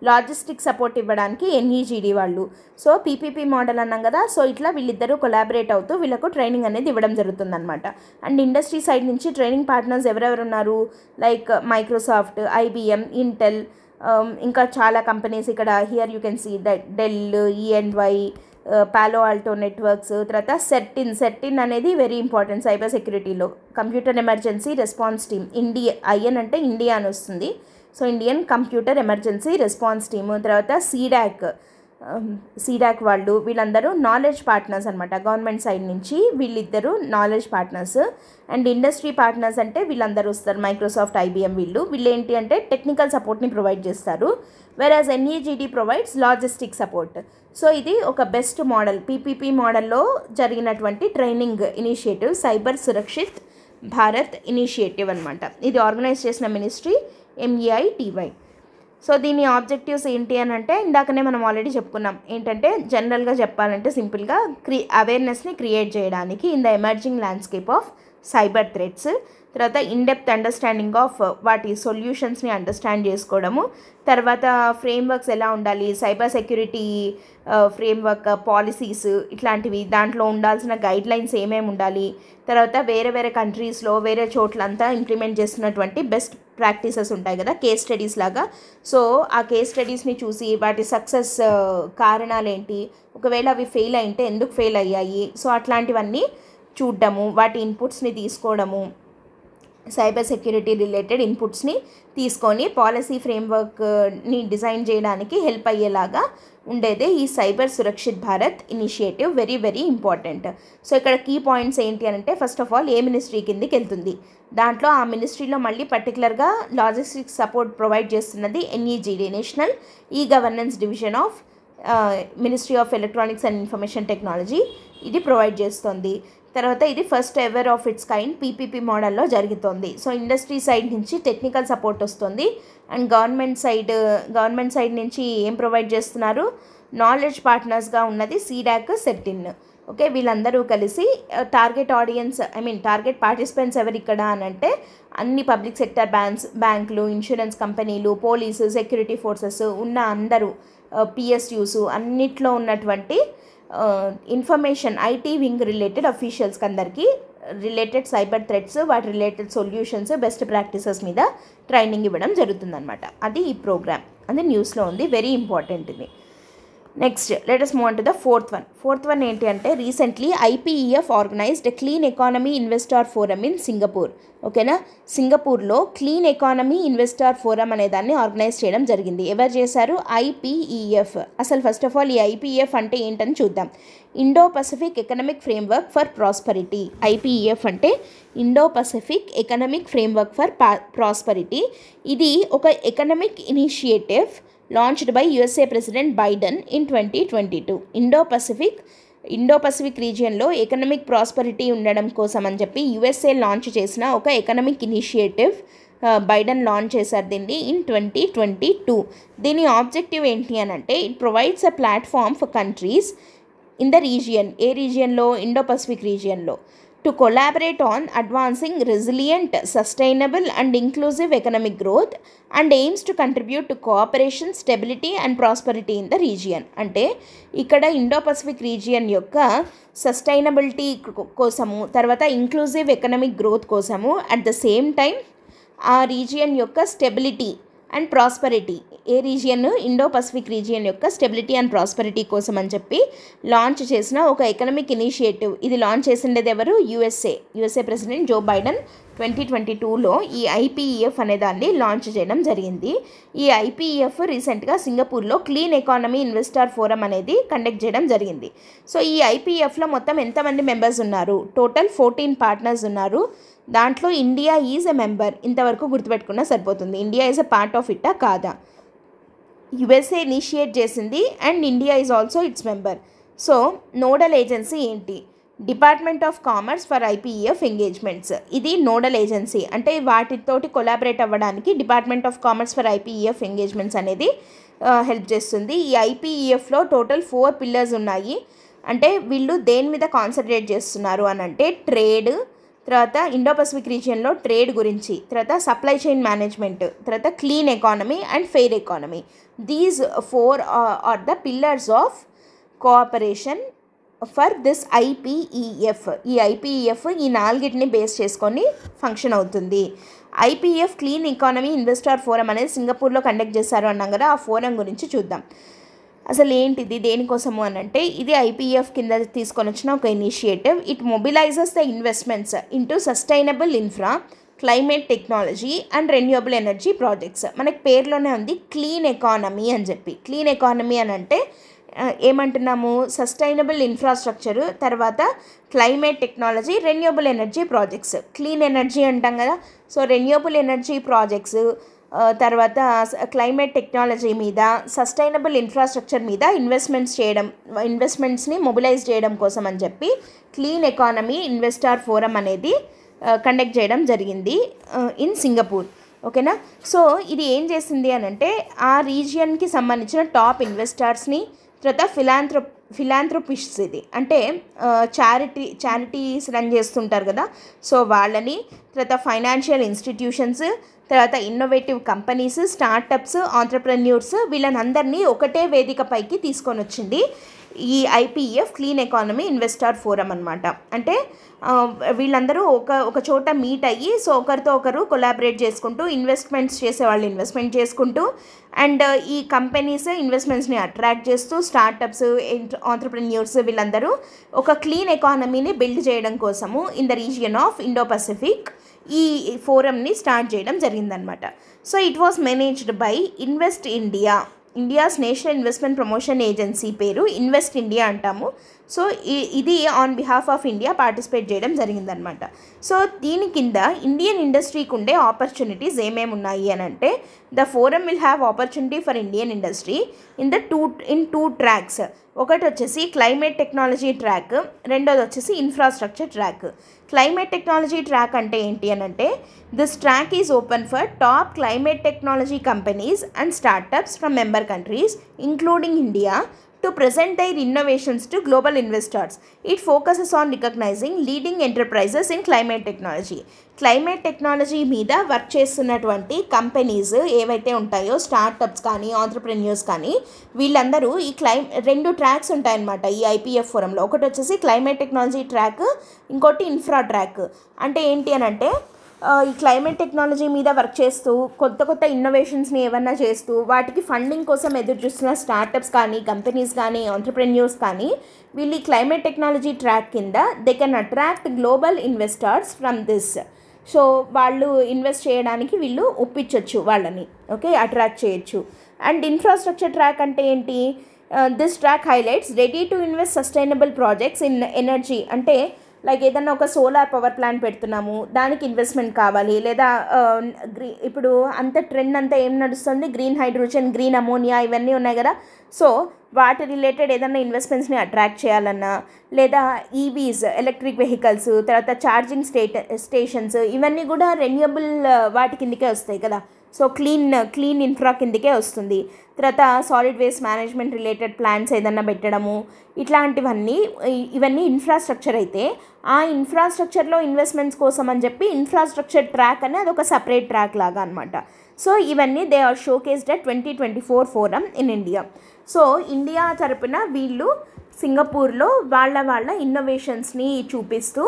లాజిస్టిక్ సపోర్ట్ ఇవ్వడానికి NEGD వాళ్ళు. సో PPP మోడల్ అన్నాం కదా, సో ఇట్లా వీళ్ళిద్దరూ కొలాబరేట్ అవుతూ వీళ్ళకు ట్రైనింగ్ అనేది ఇవ్వడం జరుగుతుంది అనమాట. అండ్ ఇండస్ట్రీ సైడ్ నుంచి ట్రైనింగ్ పార్ట్నర్స్ ఎవరెవరు ఉన్నారు, లైక్ మైక్రోసాఫ్ట్, IBM, ఇంటెల్, ఇంకా చాలా కంపెనీస్. ఇక్కడ here you can see that Dell, EY, Palo Alto networks. తర్వాత సెర్టిన్ అనేది వెరీ ఇంపార్టెంట్ సైబర్ సెక్యూరిటీలో, computer emergency response team. IN అంటే ఇండియా అని వస్తుంది, so Indian computer emergency response team. తర్వాత సీడాక్ వాళ్ళు, వీళ్ళందరూ నాలెడ్జ్ పార్ట్నర్స్ అనమాట. గవర్నమెంట్ సైడ్ నుంచి వీళ్ళిద్దరూ knowledge partners. And industry partners అంటే వీళ్ళందరూ వస్తారు, మైక్రోసాఫ్ట్, IBM. వీళ్ళు ఏంటి అంటే టెక్నికల్ సపోర్ట్ని ప్రొవైడ్ చేస్తారు, whereas NEGD provides logistic support. So ఇది ఒక బెస్ట్ మోడల్, PPP మోడల్లో జరిగినటువంటి training initiative cyber Surakshit Bharat initiative అనమాట. ఇది ఆర్గనైజ్ చేసిన మినిస్ట్రీ MEITY. సో దీని ఆబ్జెక్టివ్స్ ఏంటి అని అంటే ఇందాకనే మనం ఆల్రెడీ చెప్పుకున్నాం. ఏంటంటే జనరల్గా చెప్పాలంటే సింపుల్గా అవేర్నెస్ని క్రియేట్ చేయడానికి in the emerging landscape of cyber threats, తర్వాత ఇన్డెప్త్ అండర్స్టాండింగ్ ఆఫ్ వాటి సొల్యూషన్స్ని అండర్స్టాండ్ చేసుకోవడము, తర్వాత ఫ్రేమ్వర్క్స్ ఎలా ఉండాలి, సైబర్ సెక్యూరిటీ ఫ్రేమ్వర్క్ పాలసీస్ ఇట్లాంటివి, దాంట్లో ఉండాల్సిన గైడ్లైన్స్ ఏమేమి ఉండాలి, తర్వాత వేరే కంట్రీస్లో వేరే చోట్లంతా ఇంప్లిమెంట్ చేస్తున్నటువంటి బెస్ట్ ప్రాక్టీసెస్ ఉంటాయి కదా, కేస్ స్టడీస్ లాగా. సో ఆ కేస్ స్టడీస్ని చూసి వాటి సక్సెస్ కారణాలు ఏంటి, ఒకవేళ అవి ఫెయిల్ అయింటే ఎందుకు ఫెయిల్ అయ్యాయి, సో అట్లాంటివన్నీ చూడడము, వాటి ఇన్పుట్స్ని తీసుకోవడము, సైబర్ సెక్యూరిటీ రిలేటెడ్ ఇన్పుట్స్ని తీసుకొని పాలసీ ఫ్రేమ్వర్క్ని డిజైన్ చేయడానికి హెల్ప్ అయ్యేలాగా ఉండేదే ఈ cyber Surakshit Bharat initiative. Very very important. So ఇక్కడ కీ పాయింట్స్ ఏంటి అంటే ఫస్ట్ ఆఫ్ ఆల్ ఏ మినిస్ట్రీ కిందకి వెళ్తుంది, దాంట్లో ఆ మినిస్ట్రీలో మళ్ళీ పర్టికులర్గా లాజిస్టిక్స్ సపోర్ట్ ప్రొవైడ్ చేస్తున్నది NEGD national governance division of ministry of electronics and information technology ఇది ప్రొవైడ్ చేస్తుంది. తర్వాత ఇది first ever of its kind PPP మోడల్లో జరుగుతుంది. సో ఇండస్ట్రీ సైడ్ నుంచి టెక్నికల్ సపోర్ట్ వస్తుంది అండ్ గవర్నమెంట్ సైడ్ నుంచి ఏం ప్రొవైడ్ చేస్తున్నారు, నాలెడ్జ్ పార్ట్నర్స్గా ఉన్నది సీడాక్, సెర్టిన్. ఓకే, వీళ్ళందరూ కలిసి టార్గెట్ ఆడియన్స్ టార్గెట్ పార్టిసిపెంట్స్ ఎవరు ఇక్కడ అని అంటే అన్ని పబ్లిక్ సెక్టర్ బ్యాంకులు, ఇన్సూరెన్స్ కంపెనీలు, పోలీసు, సెక్యూరిటీ ఫోర్సెస్ ఉన్న అందరూ, PSUs అన్నిట్లో ఉన్నటువంటి ఇన్ఫర్మేషన్ IT వింగ్ రిలేటెడ్ అఫీషియల్స్కి అందరికీ రిలేటెడ్ సైబర్ థ్రెట్స్, వాటి రిలేటెడ్ సొల్యూషన్స్, బెస్ట్ ప్రాక్టీసెస్ మీద ట్రైనింగ్ ఇవ్వడం జరుగుతుందన్నమాట. అది ఈ ప్రోగ్రామ్, అది న్యూస్లో ఉంది, వెరీ ఇంపార్టెంట్ ఇది. Next let us move on to the fourth one ఏంటి అంటే recently IPEF organised clean economy investor forum in Singapore. ఓకేనా, సింగపూర్లో క్లీన్ ఎకానమీ ఇన్వెస్టార్ ఫోరం అనే దాన్ని ఆర్గనైజ్ చేయడం జరిగింది. ఎవరు చేశారు? ఐపీఈఎఫ్. అసలు ఫస్ట్ ఆఫ్ ఆల్ ఈ ఐపీఈఎఫ్ అంటే ఏంటని చూద్దాం. Indo Pacific economic framework for prosperity. IPEF అంటే Indo Pacific economic framework for prosperity. ఇది ఒక economic initiative launched by USA President Biden in 2022. Indo Pacific రీజియన్లో ఎకనామిక్ ప్రాస్పరిటీ ఉండడం కోసం అని చెప్పి యుఎస్ఏ లాంచ్ చేసిన ఒక ఎకనామిక్ ఇనిషియేటివ్ బైడెన్ లాంచ్ చేశారు దీన్ని ఇన్ 2022. దీని ఆబ్జెక్టివ్ ఏంటి అని అంటే it provides a platform for countries in the region. ఏ రీజియన్లో? ఇండో పసిఫిక్ రీజియన్లో. to collaborate on advancing resilient, sustainable and inclusive economic growth and aims to contribute to cooperation, stability and prosperity in the region. అంటే ఇక్కడ Indo Pacific region యొక్క sustainability కోసము, తర్వాత inclusive economic growth కోసము, at the same time ఆ region యొక్క stability and prosperity, A region? Indo Pacific region యొక్క stability and prosperity కోసం అని చెప్పి లాంచ్ చేసిన ఒక ఎకనామిక్ ఇనిషియేటివ్. ఇది లాంచ్ చేసిండేది ఎవరు? యుఎస్ఏ ప్రెసిడెంట్ జో బైడెన్ 2022లో ఈ ఐపీఈఎఫ్ అనే దాన్ని లాంచ్ చేయడం జరిగింది. ఈ ఐపీఈఎఫ్ రీసెంట్గా సింగపూర్లో క్లీన్ ఎకానమీ ఇన్వెస్టార్ ఫోరం అనేది కండక్ట్ చేయడం జరిగింది. సో ఈ ఐపీఈఎఫ్లో మొత్తం ఎంతమంది మెంబర్స్ ఉన్నారు? టోటల్ 14 పార్ట్నర్స్ ఉన్నారు. దాంట్లో ఇండియా ఈజ్ ఎ మెంబర్. ఇంతవరకు గుర్తుపెట్టుకున్నా సరిపోతుంది. India is a part of ఇట్టా కాదా? యుఎస్ఏ ఇనిషియేట్ చేసింది and India is also its member. So nodal agency ఏంటి? Department of commerce for IPEF engagements. ఇది నోడల్ ఏజెన్సీ. అంటే వాటితోటి కొలాబరేట్ అవ్వడానికి department of commerce for IPEF engagements అనేది help చేస్తుంది. ఈ ఐపీఈఎఫ్లో టోటల్ 4 పిల్లర్స్ ఉన్నాయి. అంటే వీళ్ళు దేని మీద కాన్సన్ట్రేట్ చేస్తున్నారు అని అంటే ట్రేడ్, తర్వాత ఇండో పసిఫిక్ రీజియన్లో ట్రేడ్ గురించి, తర్వాత సప్లై చైన్ మేనేజ్మెంట్, తర్వాత clean economy and fair economy. These 4 are the pillars of cooperation for this IPEF. ఈ ఐపీఈఎఫ్ ఈ 4టిని బేస్ చేసుకొని ఫంక్షన్ అవుతుంది. IPEF clean economy investor forum అనేది సింగపూర్లో కండక్ట్ చేశారు అన్నాం కదా, ఆ ఫోరం గురించి చూద్దాం. అసలు ఏంటిది, దేనికోసము అని అంటే ఇది ఐపీఎఫ్ కింద తీసుకొని వచ్చిన ఒక initiative. It mobilises the investments into sustainable infra, climate technology and renewable energy projects. మనకి పేరులోనే ఉంది క్లీన్ ఎకానమీ అని చెప్పి. క్లీన్ ఎకానమీ అని అంటే ఏమంటున్నాము? సస్టైనబుల్ ఇన్ఫ్రాస్ట్రక్చరు, తర్వాత climate technology, renewable energy projects. Clean energy అంటాం కదా, సో రెన్యూవబుల్ ఎనర్జీ ప్రాజెక్ట్స్, తర్వాత క్లైమేట్ టెక్నాలజీ మీద, సస్టైనబుల్ ఇన్ఫ్రాస్ట్రక్చర్ మీద ఇన్వెస్ట్మెంట్స్ని మొబిలైజ్ చేయడం కోసం అని చెప్పి క్లీన్ ఎకానమీ ఇన్వెస్టార్ ఫోరం అనేది కండక్ట్ చేయడం జరిగింది ఇన్ సింగపూర్. ఓకేనా. సో ఇది ఏం చేసింది అని అంటే ఆ రీజియన్కి సంబంధించిన టాప్ ఇన్వెస్టర్స్ని, తర్వాత ఫిలాంథ్రోపిస్ట్స్, ఇది అంటే చారిటీస్ రన్ చేస్తుంటారు కదా, సో వాళ్ళని, తర్వాత ఫైనాన్షియల్ ఇన్స్టిట్యూషన్స్, తర్వాత ఇన్నోవేటివ్ కంపెనీస్, స్టార్టప్స్, ఆంటర్ప్రెన్యూర్స్, వీళ్ళనందరినీ ఒకటే వేదిక పైకి తీసుకొని వచ్చింది ఈ IPF clean economy investor forum అనమాట. అంటే వీళ్ళందరూ ఒక చోట మీట్ అయ్యి, సో ఒకరితో ఒకరు కొలాబరేట్ చేసుకుంటూ, ఇన్వెస్ట్మెంట్స్ చేసేవాళ్ళు ఇన్వెస్ట్మెంట్ చేసుకుంటూ, అండ్ ఈ కంపెనీస్ ఇన్వెస్ట్మెంట్స్ని అట్రాక్ట్ చేస్తూ, స్టార్టప్స్, ఆంటర్ప్రెన్యూర్స్ వీళ్ళందరూ ఒక క్లీన్ ఎకానమీని బిల్డ్ చేయడం కోసము in the region of Indo Pacific ఈ ఫోరంని స్టార్ట్ చేయడం జరిగిందనమాట. So it was managed by invest India. India's national investment promotion agency పేరు ఇన్వెస్ట్ ఇండియా అంటాము. సో ఇది on behalf of India participate చేయడం జరిగిందనమాట. సో దీని కింద ఇండియన్ ఇండస్ట్రీకి ఉండే ఆపర్చునిటీస్ ఏమేమి ఉన్నాయి అని అంటే the forum will have opportunity for Indian industry in two tracks. ఒకటి వచ్చేసి క్లైమేట్ టెక్నాలజీ ట్రాక్, రెండోది వచ్చేసి infrastructure track. Climate technology track అంటే ఏంటి అని అంటే this track is open for top climate technology companies and startups from member countries including India to present their innovations to global investors. It focuses on recognizing leading enterprises in climate technology. Climate technology మీద work చేస్తున్నటువంటి companies ఏవైతే ఉంటాయో, startups కానీ entrepreneurs కానీ, వీళ్ళందరూ ఈ 2 tracks ఉంటాయన్నమాట ఈ ఐపీఎఫ్ ఫోరంలో. ఒకటి వచ్చేసి క్లైమేట్ టెక్నాలజీ ట్రాక్, ఇంకోటి ఇన్ఫ్రా ట్రాక్. అంటే ఏంటి అని అంటే ఈ క్లైమేట్ టెక్నాలజీ మీద వర్క్ చేస్తూ కొత్త కొత్త ఇన్నోవేషన్స్ని ఏమన్నా చేస్తూ వాటికి ఫండింగ్ కోసం ఎదురు చూస్తున్న స్టార్టప్స్ కానీ కంపెనీస్ కానీ ఎంటర్‌ప్రెన్యూర్స్ కానీ వీళ్ళు ఈ క్లైమేట్ టెక్నాలజీ ట్రాక్ కింద they can attract global investors from this. So వాళ్ళు ఇన్వెస్ట్ చేయడానికి వీళ్ళు ఒప్పించవచ్చు వాళ్ళని, ఓకే, అట్రాక్ట్ చేయొచ్చు. అండ్ ఇన్ఫ్రాస్ట్రక్చర్ ట్రాక్ అంటే ఏంటి? This track highlights ready to invest sustainable projects in energy. అంటే లైక్ ఏదన్నా ఒక సోలార్ పవర్ ప్లాంట్ పెడుతున్నాము, దానికి ఇన్వెస్ట్మెంట్ కావాలి, లేదా ఇప్పుడు అంత ట్రెండ్ అంతా ఏం నడుస్తుంది, గ్రీన్ హైడ్రోజన్, గ్రీన్ అమోనియా ఇవన్నీ ఉన్నాయి కదా. సో వాటి రిలేటెడ్ ఏదన్నా ఇన్వెస్ట్మెంట్స్ని అట్రాక్ట్ చేయాలన్నా, లేదా ఈవీస్ ఎలక్ట్రిక్ వెహికల్స్, తర్వాత ఛార్జింగ్ స్టేషన్స్ ఇవన్నీ కూడా రెన్యూవబుల్ వాటి కిందకే వస్తాయి కదా. సో క్లీన్ ఇన్ఫ్రా కిందకే వస్తుంది. తర్వాత solid waste management related plans ఏదన్నా పెట్టడము, ఇవన్నీ ఇన్ఫ్రాస్ట్రక్చర్ అయితే ఆ ఇన్ఫ్రాస్ట్రక్చర్లో ఇన్వెస్ట్మెంట్స్ కోసం అని చెప్పి ఇన్ఫ్రాస్ట్రక్చర్ ట్రాక్ అనేది అదొక సపరేట్ ట్రాక్ లాగా అనమాట. సో ఇవన్నీ they are showcased at 2024 forum in India. So India తరపున వీళ్ళు సింగపూర్లో వాళ్ళ ఇన్నోవేషన్స్ని చూపిస్తూ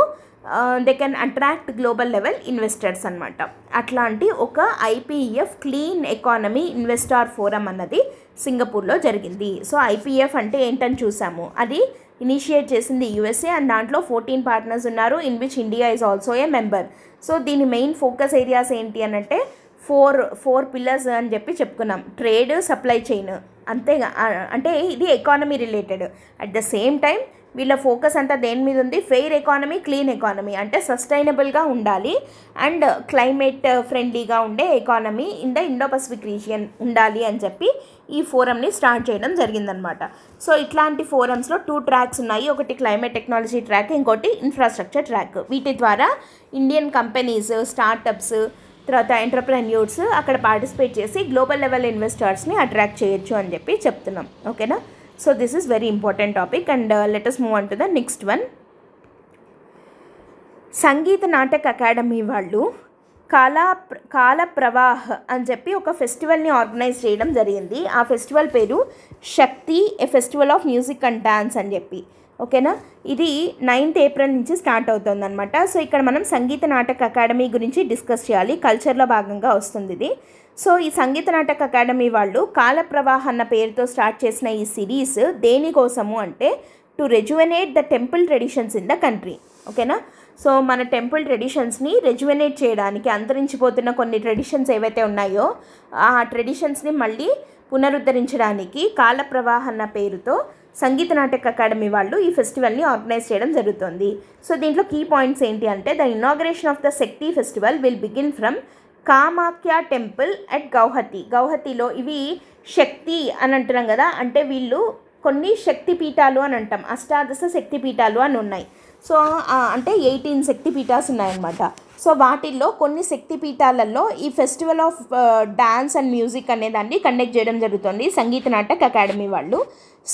they can attract global level investors అనమాట. అట్లాంటి ఒక IPEF clean economy investor forum అన్నది సింగపూర్లో జరిగింది. సో IPEF అంటే ఏంటని చూసాము. అది ఇనిషియేట్ చేసింది USA అండ్ దాంట్లో 14 పార్ట్నర్స్ ఉన్నారు, in which India is also a member. So దీని మెయిన్ ఫోకస్ ఏరియాస్ ఏంటి అని అంటే ఫోర్ పిల్లర్స్ అని చెప్పి చెప్పుకున్నాం. ట్రేడ్, సప్లై చైన్, అంతేగా. అంటే ఇది economy related. At the same time వీళ్ళ ఫోకస్ అంతా దేని మీద ఉంది? ఫెయిర్ ఎకానమీ, క్లీన్ ఎకానమీ, అంటే సస్టైనబుల్గా ఉండాలి అండ్ క్లైమేట్ ఫ్రెండ్లీగా ఉండే economy in the Indo Pacific region ఉండాలి అని చెప్పి ఈ ఫోరంని స్టార్ట్ చేయడం జరిగిందనమాట. సో ఇట్లాంటి ఫోరమ్స్లో 2 ట్రాక్స్ ఉన్నాయి. ఒకటి క్లైమేట్ టెక్నాలజీ ట్రాక్, ఇంకోటి ఇన్ఫ్రాస్ట్రక్చర్ ట్రాక్. వీటి ద్వారా ఇండియన్ కంపెనీస్, స్టార్టప్స్, తర్వాత ఎంటర్‌ప్రెన్యూర్స్ అక్కడ పార్టిసిపేట్ చేసి గ్లోబల్ లెవెల్ ఇన్వెస్టర్స్ని అట్రాక్ట్ చేయొచ్చు అని చెప్పి చెప్తున్నాం, ఓకేనా. So this is very important topic and let us move on to the next one. Sangeet Natak academy వాళ్ళు కాల ప్రవాహ్ అని చెప్పి ఒక ఫెస్టివల్ని ఆర్గనైజ్ చేయడం జరిగింది. ఆ ఫెస్టివల్ పేరు శక్తి, ఏ festival of music and dance అని చెప్పి, ఓకేనా. ఇది 9th ఏప్రిల్ నుంచి స్టార్ట్ అవుతుంది అనమాట. సో ఇక్కడ మనం సంగీత నాటక అకాడమీ గురించి డిస్కస్ చేయాలి, కల్చర్లో భాగంగా వస్తుంది ఇది. సో ఈ సంగీత నాటక అకాడమీ వాళ్ళు కాలప్రవాహ్ అన్న పేరుతో స్టార్ట్ చేసిన ఈ సిరీస్ దేనికోసము అంటే to రెజ్యువనేట్ the temple traditions in the country, ఓకేనా. సో మన టెంపుల్ ట్రెడిషన్స్ని రెజ్యువనేట్ చేయడానికి, అంతరించిపోతున్న కొన్ని ట్రెడిషన్స్ ఏవైతే ఉన్నాయో ఆ ట్రెడిషన్స్ని మళ్ళీ పునరుద్ధరించడానికి కాలప్రవాహ్ అన్న పేరుతో సంగీత నాటక అకాడమీ వాళ్ళు ఈ ఫెస్టివల్ని ఆర్గనైజ్ చేయడం జరుగుతుంది. సో దీంట్లో కీ పాయింట్స్ ఏంటి అంటే the inauguration of the Shakti festival will begin from Kamakhya temple at గౌహతిలో. ఇవి శక్తి అని అంటున్నాం కదా, అంటే వీళ్ళు కొన్ని శక్తి పీఠాలు అని అంటాం, అష్టాదశ శక్తి పీఠాలు అని ఉన్నాయి. సో అంటే 18 శక్తి పీఠాస్ ఉన్నాయన్నమాట. సో వాటిల్లో కొన్ని శక్తి పీఠాలలో ఈ festival of dance and music అనే దాన్ని కండక్ట్ చేయడం జరుగుతుంది సంగీత నాటక్ అకాడమీ వాళ్ళు.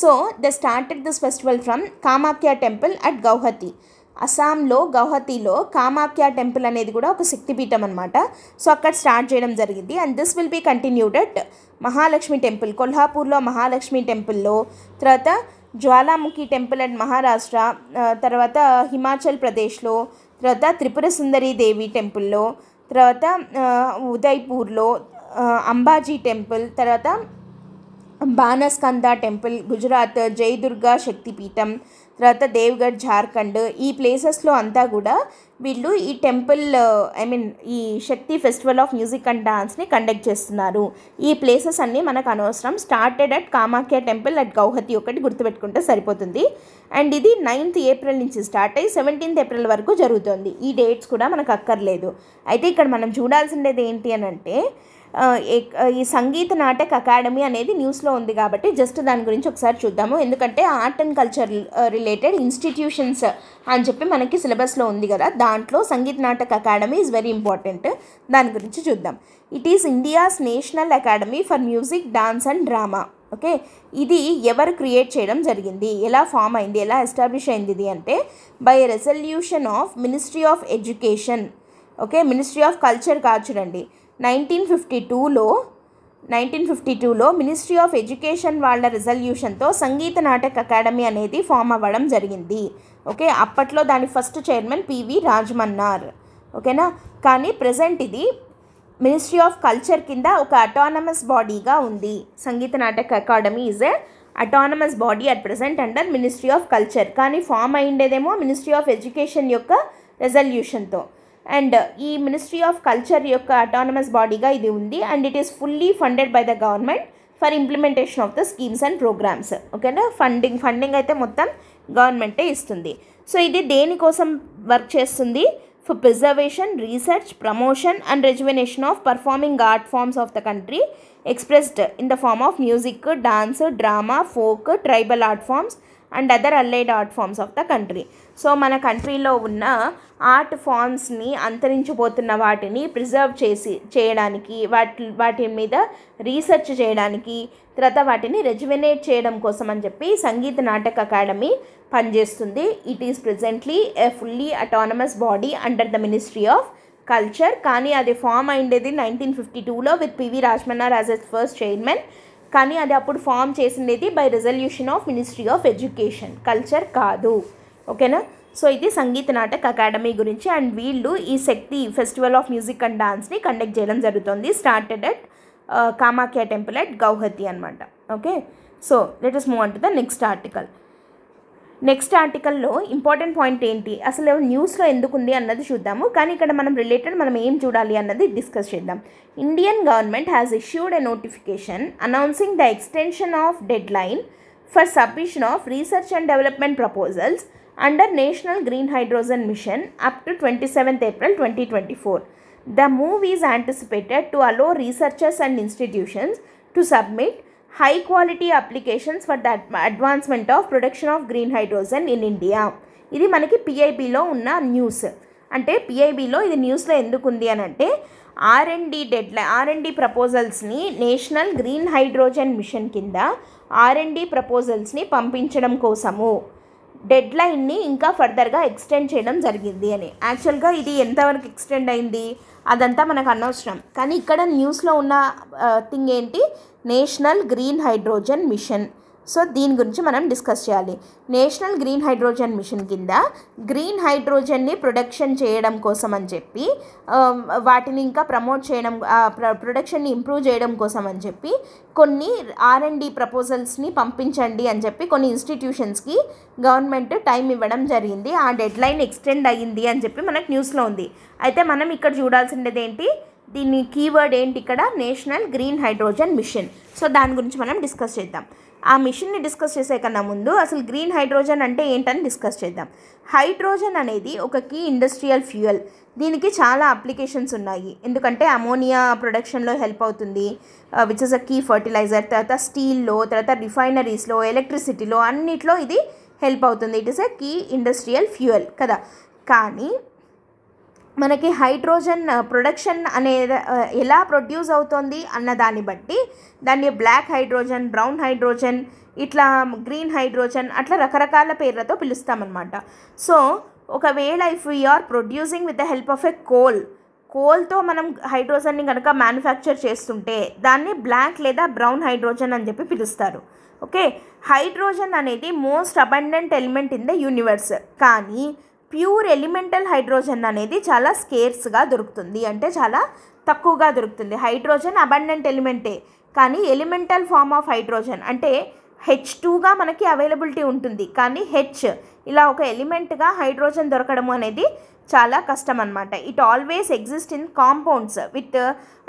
So they started this festival from Kamakhya temple at Guwahati. అస్సాంలో గౌహతిలో కామాఖ్య టెంపుల్ అనేది కూడా ఒక శక్తిపీఠం అనమాట. సో అక్కడ స్టార్ట్ చేయడం జరిగింది. And this will be continued at Mahalakshmi temple, కొల్హాపూర్లో మహాలక్ష్మి టెంపుల్లో, తర్వాత జ్వాలాముఖి టెంపుల్ అట్ మహారాష్ట్ర, తర్వాత హిమాచల్ ప్రదేశ్లో, తర్వాత త్రిపుర సుందరి దేవి టెంపుల్లో, తర్వాత ఉదయ్పూర్లో అంబాజీ టెంపుల్, తర్వాత బానస్కంద టెంపుల్ గుజరాత్, జయదుర్గా శక్తిపీఠం, తర్వాత దేవ్గఢ్ జార్ఖండ్, ఈ ప్లేసెస్లో అంతా కూడా వీళ్ళు ఈ టెంపుల్ ఈ Shakti festival of music and డాన్స్ని కండక్ట్ చేస్తున్నారు. ఈ ప్లేసెస్ అన్నీ మనకు అనవసరం. Started at Kamakhya temple at Guwahati ఒకటి గుర్తుపెట్టుకుంటే సరిపోతుంది. అండ్ ఇది 9th ఏప్రిల్ నుంచి స్టార్ట్ అయ్యి 17th ఏప్రిల్ వరకు జరుగుతుంది. ఈ డేట్స్ కూడా మనకు అక్కర్లేదు. అయితే ఇక్కడ మనం చూడాల్సిండేది ఏంటి అని అంటే ఈ సంగీత నాటక్ అకాడమీ అనేది న్యూస్లో ఉంది కాబట్టి జస్ట్ దాని గురించి ఒకసారి చూద్దాము. ఎందుకంటే art and culture related institutions అని చెప్పి మనకి సిలబస్లో ఉంది కదా, దాంట్లో సంగీత Natak academy is very important. దాని గురించి చూద్దాం. It is India's national academy for music, dance and drama. Okay, ఇది ఎవరు క్రియేట్ చేయడం జరిగింది, ఎలా ఫామ్ అయింది, ఎలా ఎస్టాబ్లిష్ అయింది ఇది అంటే by resolution of ministry of education. Okay, ministry of culture కాదు చూడండి, 1952లో మినిస్ట్రీ ఆఫ్ ఎడ్యుకేషన్ వాళ్ళ రిజల్యూషన్తో సంగీత నాటక్ అకాడమీ అనేది ఫామ్ అవ్వడం జరిగింది. ఓకే, అప్పట్లో దాని ఫస్ట్ చైర్మన్ పివి రాజమన్నార్. ఓకేనా. కానీ ప్రజెంట్ ఇది మినిస్ట్రీ ఆఫ్ కల్చర్ కింద ఒక అటానమస్ బాడీగా ఉంది. Sangeet Natak Akademi is a autonomous body at present under ministry of culture. కానీ ఫామ్ అయ్యిండేదేమో మినిస్ట్రీ ఆఫ్ ఎడ్యుకేషన్ యొక్క రెజల్యూషన్తో. అండ్ ఈ మినిస్ట్రీ ఆఫ్ కల్చర్ యొక్క అటానమస్ బాడీగా ఇది ఉంది. And it is fully funded by the government for implementation of the schemes and programmes. ఓకేనా. ఫండింగ్ అయితే మొత్తం గవర్నమెంటే ఇస్తుంది. సో ఇది దేనికోసం వర్క్ చేస్తుంది? For preservation, research, promotion and rejuvenation of performing art forms of the country expressed in the form of music, dance, drama, folk, tribal art forms and other allied art forms of the country. So మన కంట్రీలో ఉన్న art ఫార్మ్స్ని, అంతరించిపోతున్న వాటిని preserve చేయడానికి, వాటి మీద research చేయడానికి, తర్వాత వాటిని రెజ్యువనేట్ చేయడం కోసం అని చెప్పి సంగీత నాటక అకాడమీ పనిచేస్తుంది. It is presently a fully autonomous body under the ministry of culture. కానీ అది ఫామ్ అయిండేది 1952లో with P V Rajamannar as a first chairman. కానీ అది అప్పుడు ఫామ్ చేసిండేది by resolution of ministry of education, culture కాదు. ఓకేనా. సో ఇది సంగీత నాటక అకాడమీ గురించి. అండ్ వీళ్ళు ఈ Shakti festival of music and డాన్స్ని కండక్ట్ చేయడం జరుగుతుంది. Started at Kamakhya temple at Guwahati అనమాట. Okay. So let us move on to the next article. నెక్స్ట్ ఆర్టికల్లో ఇంపార్టెంట్ పాయింట్ ఏంటి, అసలు న్యూస్లో ఎందుకు ఉంది అన్నది చూద్దాము. కానీ ఇక్కడ మనం ఏం చూడాలి అన్నది డిస్కస్ చేద్దాం. Indian government has issued a notification announcing the extension of dead line for submission of research and development proposals under national green hydrogen machine up to 27th April 2024. The move is anticipated to allow researchers and institutions to submit high quality applications for the advancement of production of green hydrogen in India. ఇది మనకి పిఐబిలో ఉన్న news. అంటే పిఐబిలో ఇది న్యూస్లో ఎందుకు ఉంది అని అంటే ఆర్ఎండి ప్రపోజల్స్ని నేషనల్ గ్రీన్ హైడ్రోజన్ మిషన్ కింద ఆర్ఎండి ప్రపోజల్స్ని పంపించడం కోసము డెడ్ లైన్ని ఇంకా ఫర్దర్గా ఎక్స్టెండ్ చేయడం జరిగింది అని. యాక్చువల్గా ఇది ఎంతవరకు ఎక్స్టెండ్ అయింది అదంతా మనకు అనవసరం. కానీ ఇక్కడ న్యూస్లో ఉన్న థింగ్ ఏంటి, national green hydrogen mission. So దీని గురించి మనం డిస్కస్ చేయాలి. నేషనల్ గ్రీన్ హైడ్రోజన్ మిషన్ కింద గ్రీన్ హైడ్రోజన్ని ప్రొడక్షన్ చేయడం కోసం అని చెప్పి, వాటిని ఇంకా ప్రమోట్ చేయడం, ప్రొడక్షన్ని ఇంప్రూవ్ చేయడం కోసం అని చెప్పి కొన్ని ఆర్ఎండి ప్రపోజల్స్ని పంపించండి అని చెప్పి కొన్ని ఇన్స్టిట్యూషన్స్కి గవర్నమెంట్ టైం ఇవ్వడం జరిగింది. ఆ డెడ్ లైన్ ఎక్స్టెండ్ అయ్యింది అని చెప్పి మనకు న్యూస్లో ఉంది. అయితే మనం ఇక్కడ చూడాల్సింది ఏంటి, దీని కీవర్డ్ ఏంటి ఇక్కడ, national green hydrogen mission. So దాని గురించి మనం డిస్కస్ చేద్దాం. ఆ మిషన్ని డిస్కస్ చేసే కన్నా ముందు అసలు గ్రీన్ హైడ్రోజన్ అంటే ఏంటని డిస్కస్ చేద్దాం. హైడ్రోజన్ అనేది ఒక కీ ఇండస్ట్రియల్ ఫ్యూయల్. దీనికి చాలా అప్లికేషన్స్ ఉన్నాయి. ఎందుకంటే అమోనియా ప్రొడక్షన్లో హెల్ప్ అవుతుంది, which is a key fertiliser. తర్వాత స్టీల్లో, తర్వాత రిఫైనరీస్లో, ఎలక్ట్రిసిటీలో అన్నిట్లో ఇది హెల్ప్ అవుతుంది. It is a key industrial fuel కదా. కానీ మనకి హైడ్రోజన్ ప్రొడక్షన్ అనేది ఎలా ప్రొడ్యూస్ అవుతుంది అన్న దాన్ని బట్టి దాన్ని బ్లాక్ హైడ్రోజన్, బ్రౌన్ హైడ్రోజన్, ఇట్లా గ్రీన్ హైడ్రోజన్, అట్లా రకరకాల పేర్లతో పిలుస్తామన్నమాట. సో ఒకవేళ if we are producing with the help of a కోల్తో మనం హైడ్రోజన్ని కనుక మ్యానుఫ్యాక్చర్ చేస్తుంటే దాన్ని బ్లాక్ లేదా బ్రౌన్ హైడ్రోజన్ అని చెప్పి పిలుస్తారు. ఓకే. హైడ్రోజన్ అనేది most abundant element in the universe. కానీ ప్యూర్ ఎలిమెంటల్ హైడ్రోజన్ అనేది చాలా స్కేర్స్గా దొరుకుతుంది, అంటే చాలా తక్కువగా దొరుకుతుంది. హైడ్రోజన్ అబండెంట్ ఎలిమెంటే, కానీ ఎలిమెంటల్ ఫార్మ్ ఆఫ్ హైడ్రోజన్ అంటే H2గా మనకి అవైలబిలిటీ ఉంటుంది. కానీ ఇలా ఒక ఎలిమెంట్గా హైడ్రోజన్ దొరకడం అనేది చాలా కష్టం అనమాట. It always exist in compounds with,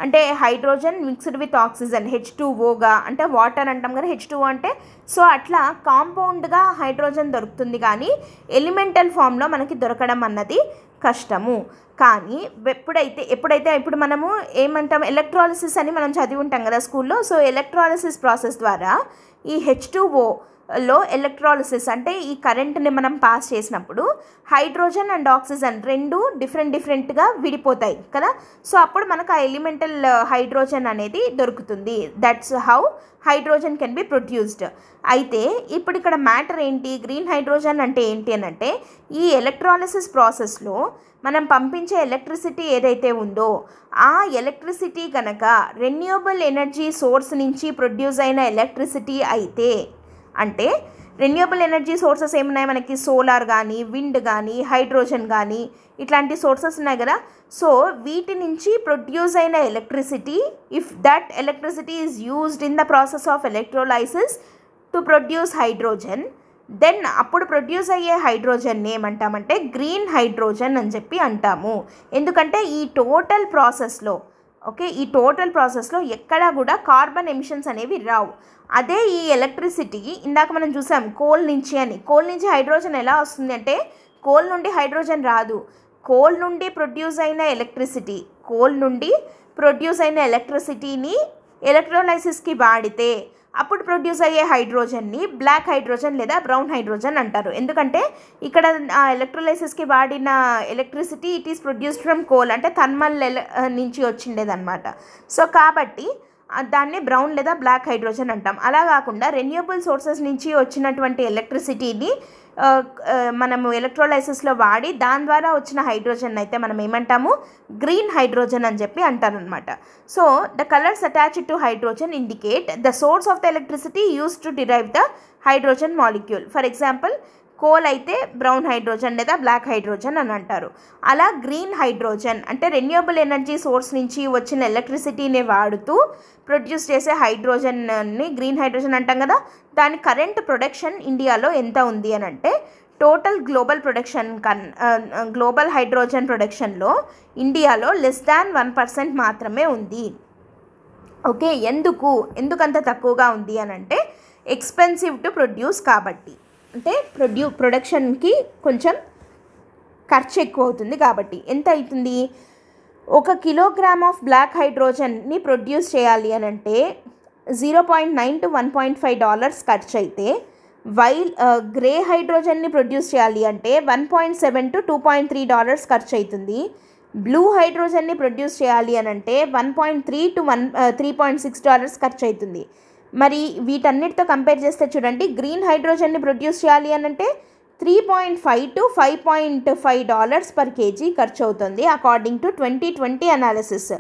అంటే హైడ్రోజన్ మిక్స్డ్ విత్ ఆక్సిజన్, H2Oగా, అంటే వాటర్ అంటాం కదా H2O అంటే. సో అట్లా కాంపౌండ్గా హైడ్రోజన్ దొరుకుతుంది, కానీ ఎలిమెంటల్ ఫామ్లో మనకి దొరకడం అన్నది కష్టము. కానీ ఇప్పుడు మనము ఏమంటాం, ఎలక్ట్రాలిసిస్ అని మనం చదివి ఉంటాం కదా స్కూల్లో. సో ఎలక్ట్రాలిసిస్ ప్రాసెస్ ద్వారా ఈ H2Oలో ఎలక్ట్రాలిసిస్ అంటే ఈ కరెంట్ని మనం పాస్ చేసినప్పుడు హైడ్రోజన్ అండ్ ఆక్సిజన్ రెండు డిఫరెంట్గా విడిపోతాయి కదా. సో అప్పుడు మనకు ఆ ఎలిమెంటల్ హైడ్రోజన్ అనేది దొరుకుతుంది. That's how hydrogen can be produced. అయితే ఇప్పుడు ఇక్కడ మ్యాటర్ ఏంటి, గ్రీన్ హైడ్రోజన్ అంటే ఏంటి అని అంటే, ఈ ఎలక్ట్రాలిసిస్ ప్రాసెస్లో మనం పంపించే ఎలక్ట్రిసిటీ ఏదైతే ఉందో ఆ ఎలక్ట్రిసిటీ కనుక రెన్యూవబుల్ ఎనర్జీ సోర్స్ నుంచి ప్రొడ్యూస్ అయిన ఎలక్ట్రిసిటీ అయితే, అంటే రెన్యూవబుల్ ఎనర్జీ సోర్సెస్ ఏమున్నాయి మనకి, సోలార్ కానీ, విండ్ కానీ, హైడ్రోజన్ కానీ, ఇట్లాంటి సోర్సెస్ ఉన్నాయి కదా. సో వీటి నుంచి ప్రొడ్యూస్ అయిన electricity, if that electricity is used in the process of electrolysis to produce hydrogen, then అప్పుడు ప్రొడ్యూస్ అయ్యే హైడ్రోజన్ని ఏమంటామంటే గ్రీన్ హైడ్రోజన్ అని చెప్పి అంటాము. ఎందుకంటే ఈ టోటల్ ప్రాసెస్లో ఈ టోటల్ ప్రాసెస్లో ఎక్కడా కూడా కార్బన్ ఎమిషన్స్ అనేవి రావు. అదే ఈ ఎలక్ట్రిసిటీ ఇందాక మనం చూసాం కోల్ నుంచి హైడ్రోజన్ ఎలా వస్తుంది అంటే, కోల్ నుండి హైడ్రోజన్ రాదు. కోల్ నుండి ప్రొడ్యూస్ అయిన ఎలక్ట్రిసిటీని ఎలక్ట్రోలైసిస్కి వాడితే అప్పుడు ప్రొడ్యూస్ అయ్యే హైడ్రోజన్ని బ్లాక్ హైడ్రోజన్ లేదా బ్రౌన్ హైడ్రోజన్ అంటారు. ఎందుకంటే ఇక్కడ ఆ ఎలక్ట్రోలైసిస్కి వాడిన electricity it is produced from coal, అంటే థర్మల్ నుంచి వచ్చిండేదన్నమాట. సో కాబట్టి దాన్ని బ్రౌన్ లేదా బ్లాక్ హైడ్రోజన్ అంటాం. అలా కాకుండా రెన్యూవబుల్ సోర్సెస్ నుంచి వచ్చినటువంటి ఎలక్ట్రిసిటీని మనము ఎలక్ట్రోలైసిస్లో వాడి దాని ద్వారా వచ్చిన హైడ్రోజన్ అయితే మనం ఏమంటాము, గ్రీన్ హైడ్రోజన్ అని చెప్పి అంటారనమాట. So the colours attached to hydrogen indicate the source of the electricity used to derive the hydrogen molecule. For example coal అయితే బ్రౌన్ హైడ్రోజన్ లేదా బ్లాక్ హైడ్రోజన్ అని అంటారు. అలా గ్రీన్ హైడ్రోజన్ అంటే రెన్యూవబుల్ ఎనర్జీ సోర్స్ నుంచి వచ్చిన ఎలక్ట్రిసిటీని వాడుతూ ప్రొడ్యూస్ చేసే హైడ్రోజన్ని గ్రీన్ హైడ్రోజన్ అంటాం కదా. దాని కరెంట్ ప్రొడక్షన్ ఇండియాలో ఎంత ఉంది అని అంటే, టోటల్ గ్లోబల్ హైడ్రోజన్ ప్రొడక్షన్లో ఇండియాలో లెస్ దాన్ 1% మాత్రమే ఉంది. ఓకే, ఎందుకంత తక్కువగా ఉంది అని అంటే, ఎక్స్పెన్సివ్ టు ప్రొడ్యూస్ కాబట్టి, అంటే ప్రొడక్షన్కి కొంచెం ఖర్చు ఎక్కువ అవుతుంది కాబట్టి. ఎంత అవుతుంది, 1 కిలోగ్రామ్ ఆఫ్ బ్లాక్ హైడ్రోజన్ని ప్రొడ్యూస్ చేయాలి అని అంటే $0.9 to $1.5 ఖర్చు అయితే, వైల్ గ్రే హైడ్రోజన్ని ప్రొడ్యూస్ చేయాలి అంటే $1.7 to $2.3 ఖర్చు అవుతుంది. బ్లూ హైడ్రోజన్ని ప్రొడ్యూస్ చేయాలి అని అంటే $1.3 to $3.6 ఖర్చు అవుతుంది. మరి వీటన్నిటితో కంపేర్ చేస్తే చూడండి, గ్రీన్ హైడ్రోజన్ని ప్రొడ్యూస్ చేయాలి అని అంటే $3.5 to $5.5 పర్ కేజీ ఖర్చు అవుతుంది అకార్డింగ్ టు 2020 అనాలిసిస్.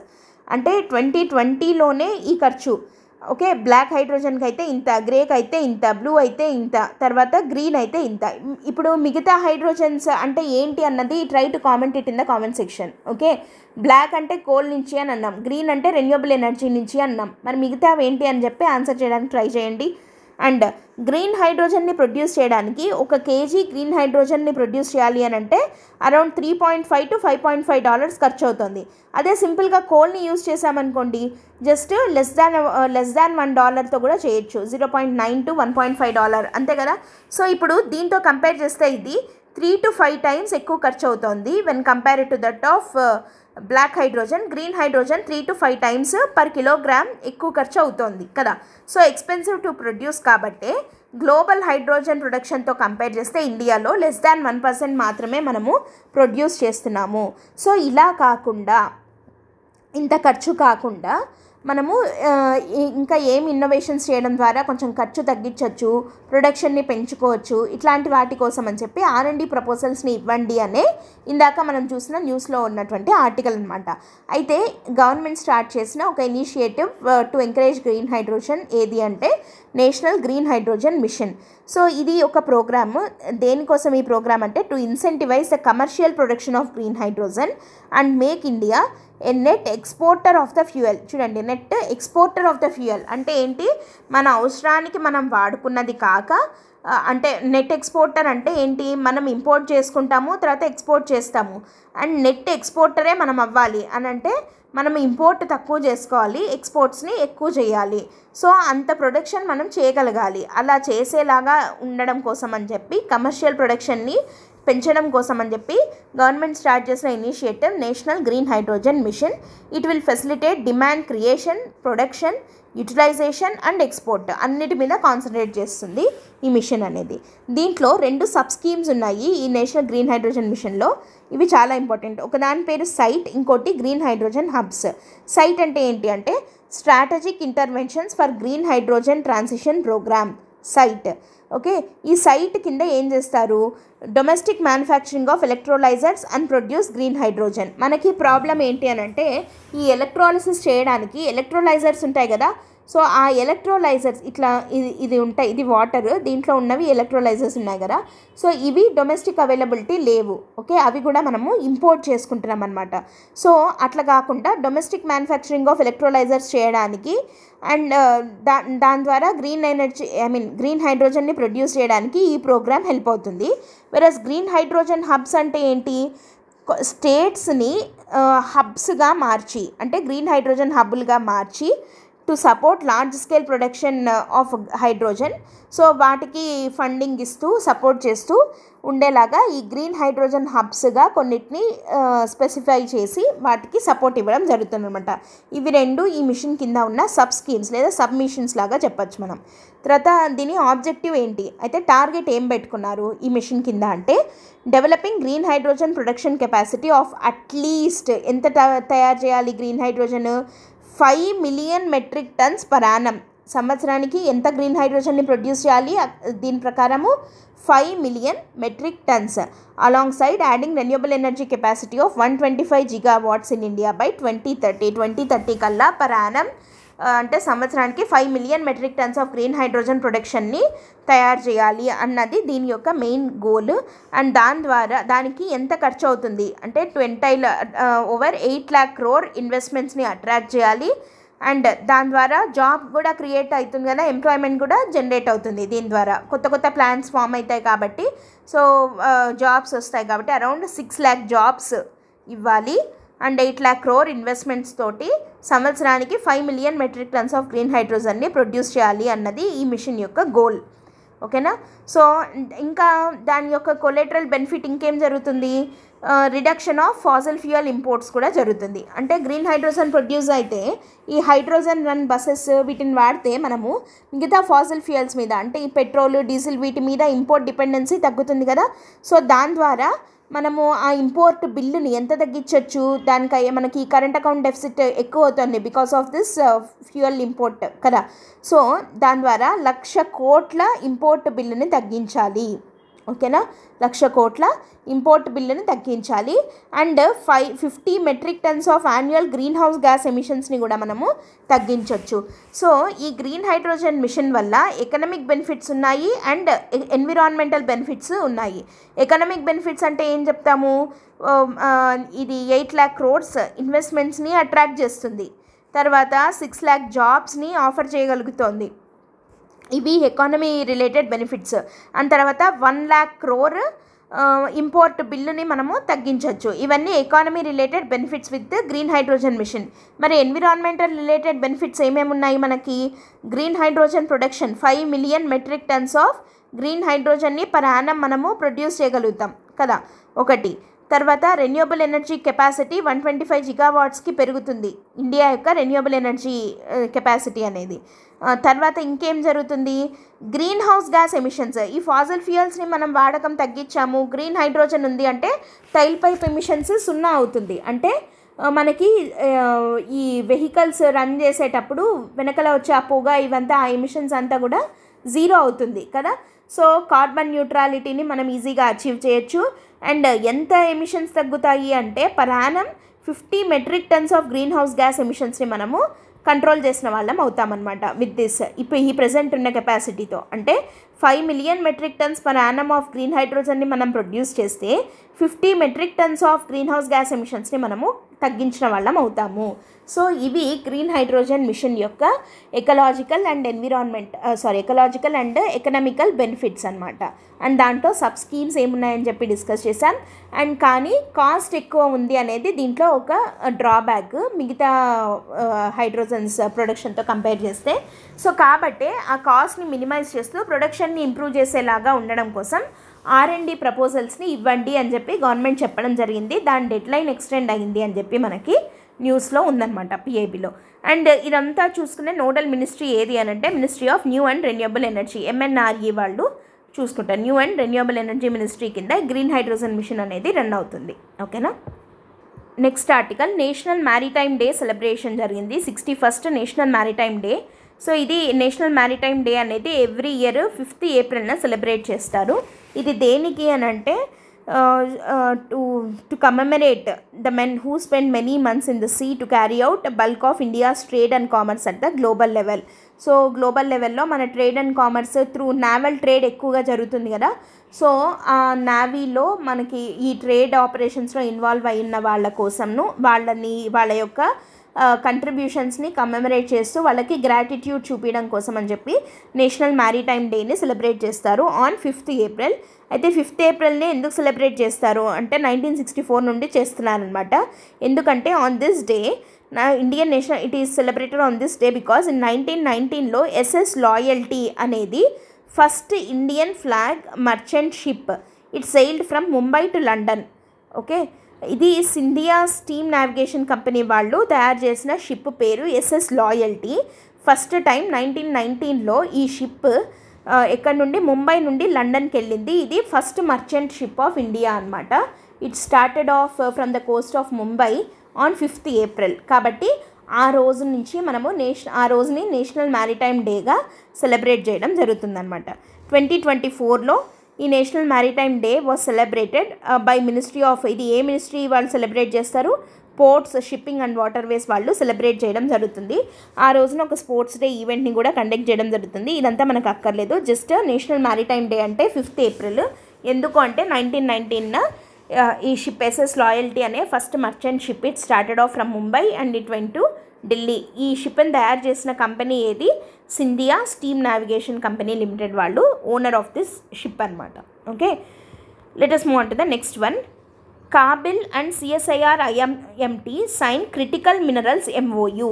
అంటే 2020లోనే ఈ ఖర్చు. ఓకే, బ్లాక్ హైడ్రోజన్కి అయితే ఇంత, గ్రేకి అయితే ఇంత, బ్లూ అయితే ఇంత, తర్వాత గ్రీన్ అయితే ఇంత. ఇప్పుడు మిగతా హైడ్రోజన్స్ అంటే ఏంటి అన్నది try to comment it in the comment section. Okay, black అంటే కోల్ నుంచి అని అన్నాం, గ్రీన్ అంటే రెన్యూవబుల్ ఎనర్జీ నుంచి అన్నాం. మరి మిగతా ఏంటి అని చెప్పి ఆన్సర్ చేయడానికి ట్రై చేయండి. అండ్ గ్రీన్ హైడ్రోజన్ని ప్రొడ్యూస్ చేయడానికి 1 కేజీ గ్రీన్ హైడ్రోజన్ని ప్రొడ్యూస్ చేయాలి అని అంటే అరౌండ్ $3.5 to $5.5 ఖర్చు అవుతుంది. అదే సింపుల్గా కోల్ని యూజ్ చేసామనుకోండి, జస్ట్ లెస్ దాన్ $1తో కూడా చేయొచ్చు, $0.9 to $1.5 అంతే కదా. సో ఇప్పుడు దీంతో కంపేర్ చేస్తే ఇది 3 to 5 times ఎక్కువ ఖర్చు అవుతుంది when compare to that of black hydrogen. Green hydrogen 3 to 5 times per kilogram ఎక్కువ ఖర్చు అవుతుంది కదా. సో ఎక్స్పెన్సివ్ టు ప్రొడ్యూస్ కాబట్టి గ్లోబల్ హైడ్రోజన్ ప్రొడక్షన్తో కంపేర్ చేస్తే ఇండియాలో లెస్ దాన్ 1% మాత్రమే మనము ప్రొడ్యూస్ చేస్తున్నాము. సో ఇలా కాకుండా, ఇంత ఖర్చు కాకుండా మనము ఇంకా ఏం ఇన్నోవేషన్స్ చేయడం ద్వారా కొంచెం ఖర్చు తగ్గించవచ్చు, ప్రొడక్షన్ని పెంచుకోవచ్చు, ఇట్లాంటి వాటి కోసం అని చెప్పి R&D ప్రపోజల్స్ని ఇవ్వండి అనే ఇందాక మనం చూసిన న్యూస్లో ఉన్నటువంటి ఆర్టికల్ అనమాట. అయితే గవర్నమెంట్ స్టార్ట్ చేసిన ఒక initiative to encourage green hydrogen ఏది అంటే national green hydrogen mission. So ఇది ఒక ప్రోగ్రామ్. దేనికోసం ఈ ప్రోగ్రామ్ అంటే to incentivise the commercial production of green hydrogen and make India a net exporter of the fuel. చూడండి, net exporter of the fuel అంటే ఏంటి, మన అవసరానికి మనం వాడుకున్నది కాక, అంటే నెట్ ఎక్స్పోర్టర్ అంటే ఏంటి, మనం ఇంపోర్ట్ చేసుకుంటాము, తర్వాత ఎక్స్పోర్ట్ చేస్తాము. అండ్ నెట్ ఎక్స్పోర్టరే మనం అవ్వాలి అని అంటే మనం ఇంపోర్ట్ తక్కువ చేసుకోవాలి, ఎక్స్పోర్ట్స్ని ఎక్కువ చేయాలి. సో అంత ప్రొడక్షన్ మనం చేయగలగాలి. అలా చేసేలాగా ఉండడం కోసం అని చెప్పి, కమర్షియల్ ప్రొడక్షన్ని పెంచడం కోసం అని చెప్పి గవర్నమెంట్ స్టార్ట్ చేసిన initiative national green hydrogen mission. It will facilitate demand creation, production, utilisation and export అన్నిటి మీద కాన్సన్ట్రేట్ చేస్తుంది ఈ మిషన్ అనేది. దీంట్లో 2 సబ్ స్కీమ్స్ ఉన్నాయి ఈ నేషనల్ గ్రీన్ హైడ్రోజన్ మిషన్లో. ఇవి చాలా ఇంపార్టెంట్. ఒకదాని పేరు సైట్, ఇంకోటి గ్రీన్ హైడ్రోజన్ హబ్స్. సైట్ అంటే ఏంటి అంటే strategic interventions for green hydrogen transition programme, SIGHT. Okay, ఈ సైట్ కింద ఏం చేస్తారు, domestic manufacturing of electrolysers and produce green hydrogen. మనకి ప్రాబ్లం ఏంటి అని అంటే ఈ ఎలక్ట్రాలిసిస్ చేయడానికి ఎలక్ట్రోలైజర్స్ ఉంటాయి కదా, సో ఆ ఎలక్ట్రోలైజర్స్ ఇట్లా ఇది ఉంటాయి, ఇది వాటర్, దీంట్లో ఉన్నవి ఎలక్ట్రోలైజర్స్ ఉన్నాయి కదా. సో ఇవి డొమెస్టిక్ అవైలబిలిటీ లేవు. ఓకే, అవి కూడా మనము ఇంపోర్ట్ చేసుకుంటున్నాం అనమాట. సో అట్లా కాకుండా డొమెస్టిక్ మ్యానుఫ్యాక్చరింగ్ ఆఫ్ ఎలక్ట్రోలైజర్స్ చేయడానికి అండ్ దాని ద్వారా గ్రీన్ హైడ్రోజన్ని ప్రొడ్యూస్ చేయడానికి ఈ ప్రోగ్రామ్ హెల్ప్ అవుతుంది. వెరస్ గ్రీన్ హైడ్రోజన్ హబ్స్ అంటే ఏంటి, స్టేట్స్ని హబ్స్గా మార్చి, అంటే గ్రీన్ హైడ్రోజన్ హబ్బులుగా మార్చి to support large scale production of hydrogen. So వాటికి ఫండింగ్ ఇస్తూ సపోర్ట్ చేస్తూ ఉండేలాగా ఈ గ్రీన్ హైడ్రోజన్ హబ్స్గా కొన్నిటిని స్పెసిఫై చేసి వాటికి సపోర్ట్ ఇవ్వడం జరుగుతుందన్నమాట. ఇవి రెండు ఈ మిషన్ కింద ఉన్న సబ్ స్కీమ్స్ లేదా సబ్ మిషన్స్ లాగా చెప్పచ్చు మనం. తర్వాత దీని ఆబ్జెక్టివ్ ఏంటి అయితే, టార్గెట్ ఏం పెట్టుకున్నారు ఈ మిషన్ కింద అంటే, developing green hydrogen production capacity of at least ఎంత తయారు చేయాలి green hydrogen, 5 million metric tons per annum. సంవత్సరానికి ఎంత గ్రీన్ హైడ్రోజన్ని ప్రొడ్యూస్ చేయాలి, దీని ప్రకారము 5 million metric tons. Along side adding renewable energy capacity of 125 gigawatts in India by 2030 కల్లా పర్ యానం, అంటే సంవత్సరానికి 5 million metric tons of green hydrogen ప్రొడక్షన్ని తయారు చేయాలి అన్నది దీని యొక్క మెయిన్ గోల్. అండ్ దానికి ఎంత ఖర్చు అవుతుంది అంటే, ఓవర్ 8 lakh crore ఇన్వెస్ట్మెంట్స్ని అట్రాక్ట్ చేయాలి. అండ్ దాని ద్వారా జాబ్ కూడా క్రియేట్ అవుతుంది కదా, ఎంప్లాయ్మెంట్ కూడా జనరేట్ అవుతుంది. దీని ద్వారా కొత్త ప్లాన్స్ ఫామ్ అవుతాయి కాబట్టి, సో జాబ్స్ వస్తాయి కాబట్టి అరౌండ్ 6 lakh జాబ్స్ ఇవ్వాలి. అండ్ 8 lakh crore ఇన్వెస్ట్మెంట్స్ తోటి సంవత్సరానికి 5 million metric tons of green హైడ్రోజన్ని ప్రొడ్యూస్ చేయాలి అన్నది ఈ మిషన్ యొక్క గోల్. ఓకేనా. సో ఇంకా దాని యొక్క కొలెటరల్ బెనిఫిట్ ఇంకేం జరుగుతుంది, reduction of fossil fuel imports కూడా జరుగుతుంది. అంటే గ్రీన్ హైడ్రోజన్ ప్రొడ్యూస్ అయితే ఈ హైడ్రోజన్ రన్ బస్సెస్ వీటిని వాడితే మనము మిగతా ఫాసిల్ ఫ్యూయల్స్ మీద, అంటే ఈ పెట్రోల్ డీజిల్ వీటి మీద ఇంపోర్ట్ డిపెండెన్సీ తగ్గుతుంది కదా. సో దాని ద్వారా మనము ఆ ఇంపోర్ట్ బిల్లుని ఎంత తగ్గించవచ్చు, దానికి మనకి కరెంట్ అకౌంట్ డెఫిసిట్ ఎక్కువ అవుతుంది because of this fuel import కదా. సో దాని ద్వారా 1,00,000 కోట్ల ఇంపోర్ట్ బిల్లుని తగ్గించాలి. ఓకేనా, 1,00,000 కోట్ల ఇంపోర్ట్ బిల్లుని తగ్గించాలి. And 50 metric tons of annual greenhouse gas ఎమిషన్స్ని కూడా మనము తగ్గించవచ్చు. సో ఈ గ్రీన్ హైడ్రోజన్ మిషన్ వల్ల ఎకనామిక్ బెనిఫిట్స్ ఉన్నాయి అండ్ ఎన్విరాన్మెంటల్ బెనిఫిట్స్ ఉన్నాయి. ఎకనామిక్ బెనిఫిట్స్ అంటే ఏం చెప్తాము, ఇది 8 lakh crores ఇన్వెస్ట్మెంట్స్ని అట్రాక్ట్ చేస్తుంది. తర్వాత 6 lakh జాబ్స్ని ఆఫర్ చేయగలుగుతోంది. ఇవి ఎకానమీ రిలేటెడ్ బెనిఫిట్స్. అండ్ తర్వాత 1 lakh crore ఇంపోర్ట్ బిల్లుని మనము తగ్గించవచ్చు. ఇవన్నీ economy related benefits with green hydrogen mission. మరి ఎన్విరాన్మెంటల్ రిలేటెడ్ బెనిఫిట్స్ ఏమేమి ఉన్నాయి మనకి, green hydrogen production 5 million metric tons of green హైడ్రోజన్ని పర్ యానం మనము ప్రొడ్యూస్ చేయగలుగుతాం కదా ఒకటి. తర్వాత రెన్యూబుల్ ఎనర్జీ కెపాసిటీ 125 గిగావాట్స్కి పెరుగుతుంది ఇండియా యొక్క రెన్యూబుల్ ఎనర్జీ కెపాసిటీ అనేది. తర్వాత ఇంకేం జరుగుతుంది, గ్రీన్ హౌస్ గ్యాస్ ఎమిషన్స్, ఈ ఫాసిల్ ఫ్యూయల్స్ని మనం వాడకం తగ్గించాము, గ్రీన్ హైడ్రోజన్ ఉంది అంటే టైల్ పైప్ ఎమిషన్స్ 0 అవుతుంది. అంటే మనకి ఈ వెహికల్స్ రన్ చేసేటప్పుడు వెనకల వచ్చే ఆ పొగ ఇవంతా ఆ ఎమిషన్స్ అంతా కూడా 0 అవుతుంది కదా. సో కార్బన్ న్యూట్రాలిటీని మనం ఈజీగా అచీవ్ చేయొచ్చు. అండ్ ఎంత ఎమిషన్స్ తగ్గుతాయి అంటే per annum 50 metric tons of greenhouse gas ఎమిషన్స్ని మనము కంట్రోల్ చేసిన వాళ్ళం అవుతామన్నమాట విత్ దిస్. ఇప్పుడు ఈ ప్రజెంట్ ఉన్న కెపాసిటీతో అంటే 5 million metric tons per annum of green హైడ్రోజన్ని మనం ప్రొడ్యూస్ చేస్తే 50 metric tons of greenhouse gas ఎమిషన్స్ని మనము తగ్గించిన వాళ్ళం అవుతాము. సో ఇవి గ్రీన్ హైడ్రోజన్ మిషన్ యొక్క ecological and ecological and economical benefits అనమాట. అండ్ దాంట్లో సబ్ స్కీమ్స్ ఏమున్నాయని చెప్పి డిస్కస్ చేశాం. అండ్ కానీ కాస్ట్ ఎక్కువ ఉంది అనేది దీంట్లో ఒక డ్రాబ్యాక్ మిగతా హైడ్రోజన్స్ ప్రొడక్షన్తో కంపేర్ చేస్తే. సో కాబట్టి ఆ కాస్ట్ని మినిమైజ్ చేస్తూ ప్రొడక్షన్ని ఇంప్రూవ్ చేసేలాగా ఉండడం కోసం R&D ప్రపోజల్స్ని ఇవ్వండి అని చెప్పి గవర్నమెంట్ చెప్పడం జరిగింది. దాని డెడ్లైన్ ఎక్స్టెండ్ అయ్యింది అని చెప్పి మనకి న్యూస్లో ఉందన్నమాట PIBలో. అండ్ ఇదంతా చూసుకునే నోడల్ మినిస్ట్రీ ఏది అని అంటే ministry of new and renewable energy, MNRE వాళ్ళు చూసుకుంటారు. New and renewable energy ministry కింద గ్రీన్ హైడ్రోజన్ మిషన్ అనేది రన్ అవుతుంది. ఓకేనా. Next article, national maritime day celebration జరిగింది, 61st national maritime day. So ఇది నేషనల్ మ్యారిటైమ్ డే అనేది ఎవ్రీ ఇయర్ 5th ఏప్రిల్న సెలబ్రేట్ చేస్తారు. ఇది దేనికి అని అంటే to commemorate the men who spent many months in the sea to carry out a bulk of India's trade and commerce at the global level. So global లెవెల్లో మన trade and commerce through naval trade ఎక్కువగా జరుగుతుంది కదా. So ఆ నావీలో మనకి ఈ trade ఆపరేషన్స్లో involve అయిన వాళ్ళ కోసంను వాళ్ళ యొక్క కంట్రిబ్యూషన్స్ని కమెమరేట్ చేస్తూ వాళ్ళకి గ్రాటిట్యూడ్ చూపించడం కోసం అని చెప్పి నేషనల్ మ్యారిటైమ్ డేని సెలబ్రేట్ చేస్తారు ఆన్ 5th April. అయితే 5th Aprilనే ఎందుకు సెలబ్రేట్ చేస్తారు అంటే 1964 నుండి చేస్తున్నారనమాట. ఎందుకంటే on this day Indian national it is celebrated on this day because in 1919లో SS లాయల్టీ అనేది first Indian flag merchant ship. It sailed from Mumbai to London. Okay, ఇది సింధియా స్టీమ్ నావిగేషన్ కంపెనీ వాళ్ళు తయారు చేసిన షిప్ పేరు SS లాయల్టీ. ఫస్ట్ టైం 1919లో ఈ ship ఎక్కడ నుండి ముంబై నుండి లండన్కి వెళ్ళింది. ఇది first merchant ship of India అనమాట. It started off from the coast of Mumbai on 5th April. కాబట్టి ఆ రోజు నుంచి మనము ఆ రోజుని నేషనల్ మ్యారిటైమ్ డేగా సెలబ్రేట్ చేయడం జరుగుతుందన్నమాట. 2024లో ఈ national maritime day was celebrated by ministry of, ఇది ఏ మినిస్ట్రీ వాళ్ళు సెలబ్రేట్ చేస్తారు, పోర్ట్స్, షిప్పింగ్ అండ్ వాటర్వేస్ వాళ్ళు సెలబ్రేట్ చేయడం జరుగుతుంది. ఆ రోజున ఒక స్పోర్ట్స్ డే ఈవెంట్ని కూడా కండక్ట్ చేయడం జరుగుతుంది. ఇదంతా మనకు అక్కర్లేదు, జస్ట్ నేషనల్ మ్యారిటైమ్ డే అంటే 5th April. ఎందుకు అంటే 1919 ఈ షిప్ SS లాయల్టీ అనే first merchant ship it started off from Mumbai and it went to Delhi. ఈ షిప్ని తయారు చేసిన కంపెనీ ఏది, Scindia steam navigation company limited వాళ్ళు ఓనర్ ఆఫ్ దిస్ షిప్ అనమాట. Okay, let us move on to the next one. KABIL and CSIR IMT sign critical minerals MOU.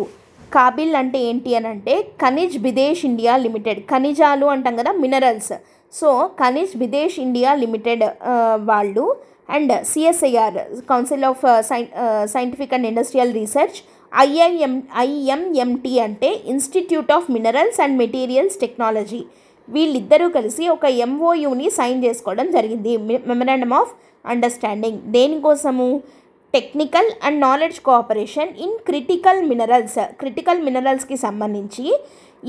KABIL అంటే ఏంటి అని అంటే ఖనిజ్ బిదేశ్ ఇండియా లిమిటెడ్. ఖనిజాలు అంటాం కదా, minerals. So Khanij Bidesh India limited వాళ్ళు and CSIR council of scientific and industrial research IMMT అంటే institute of minerals and materials technology. వీళ్ళిద్దరూ కలిసి ఒక MOUని సైన్ చేసుకోవడం జరిగింది, మెమరాండమ్ ఆఫ్ అండర్స్టాండింగ్. దేనికోసము, technical and knowledge cooperation in critical minerals. Critical మినరల్స్కి సంబంధించి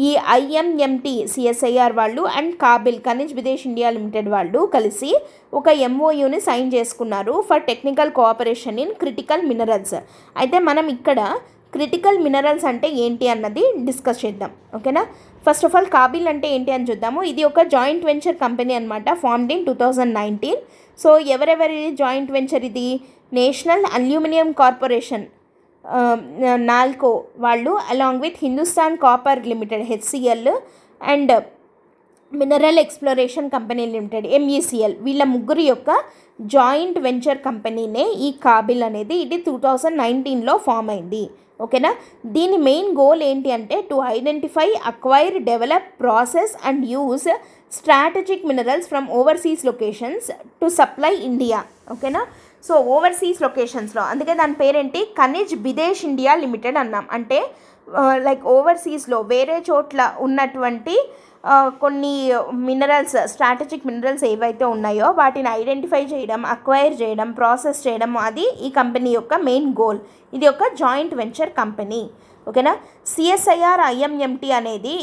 ఈ IMMT CSIR వాళ్ళు and Kabil Khanij Bidesh India limited వాళ్ళు కలిసి ఒక MOUని సైన్ చేసుకున్నారు for technical cooperation in critical minerals. అయితే మనం ఇక్కడ క్రిటికల్ మినరల్స్ అంటే ఏంటి అన్నది డిస్కస్ చేద్దాం. ఓకేనా, ఫస్ట్ ఆఫ్ ఆల్ కాబిల్ అంటే ఏంటి అని చూద్దాము. ఇది ఒక జాయింట్ వెంచర్ కంపెనీ అనమాట, ఫార్మ్డ్ ఇన్ 2019. సో ఎవరెవరి జాయింట్ వెంచర్ ఇది, నేషనల్ అల్యూమినియం కార్పొరేషన్ నాల్కో వాళ్ళు along with Hindustan copper limited HCL and mineral exploration company limited MECL వీళ్ళ ముగ్గురు యొక్క జాయింట్ వెంచర్ కంపెనీనే ఈ కాబిల్ అనేది. ఇది 2019లో ఫామ్ అయింది. ఓకేనా, దీని మెయిన్ గోల్ ఏంటి అంటే to identify, acquire, develop, process and use strategic minerals from overseas locations to supply India. ఓకేనా, సో ఓవర్సీస్ లొకేషన్స్లో, అందుకే దాని పేరేంటి, ఖనిజ్ బిదేశ్ ఇండియా లిమిటెడ్ అన్నాం. అంటే లైక్ ఓవర్సీస్లో వేరే చోట్ల ఉన్నటువంటి కొన్ని మినరల్స్, స్ట్రాటజిక్ మినరల్స్ ఏవైతే ఉన్నాయో వాటిని ఐడెంటిఫై చేయడం, అక్వైర్ చేయడం, ప్రాసెస్ చేయడం, అది ఈ కంపెనీ యొక్క మెయిన్ గోల్. ఇది ఒక జాయింట్ వెంచర్ కంపెనీ. ఓకేనా, CSIR IMMT అనేది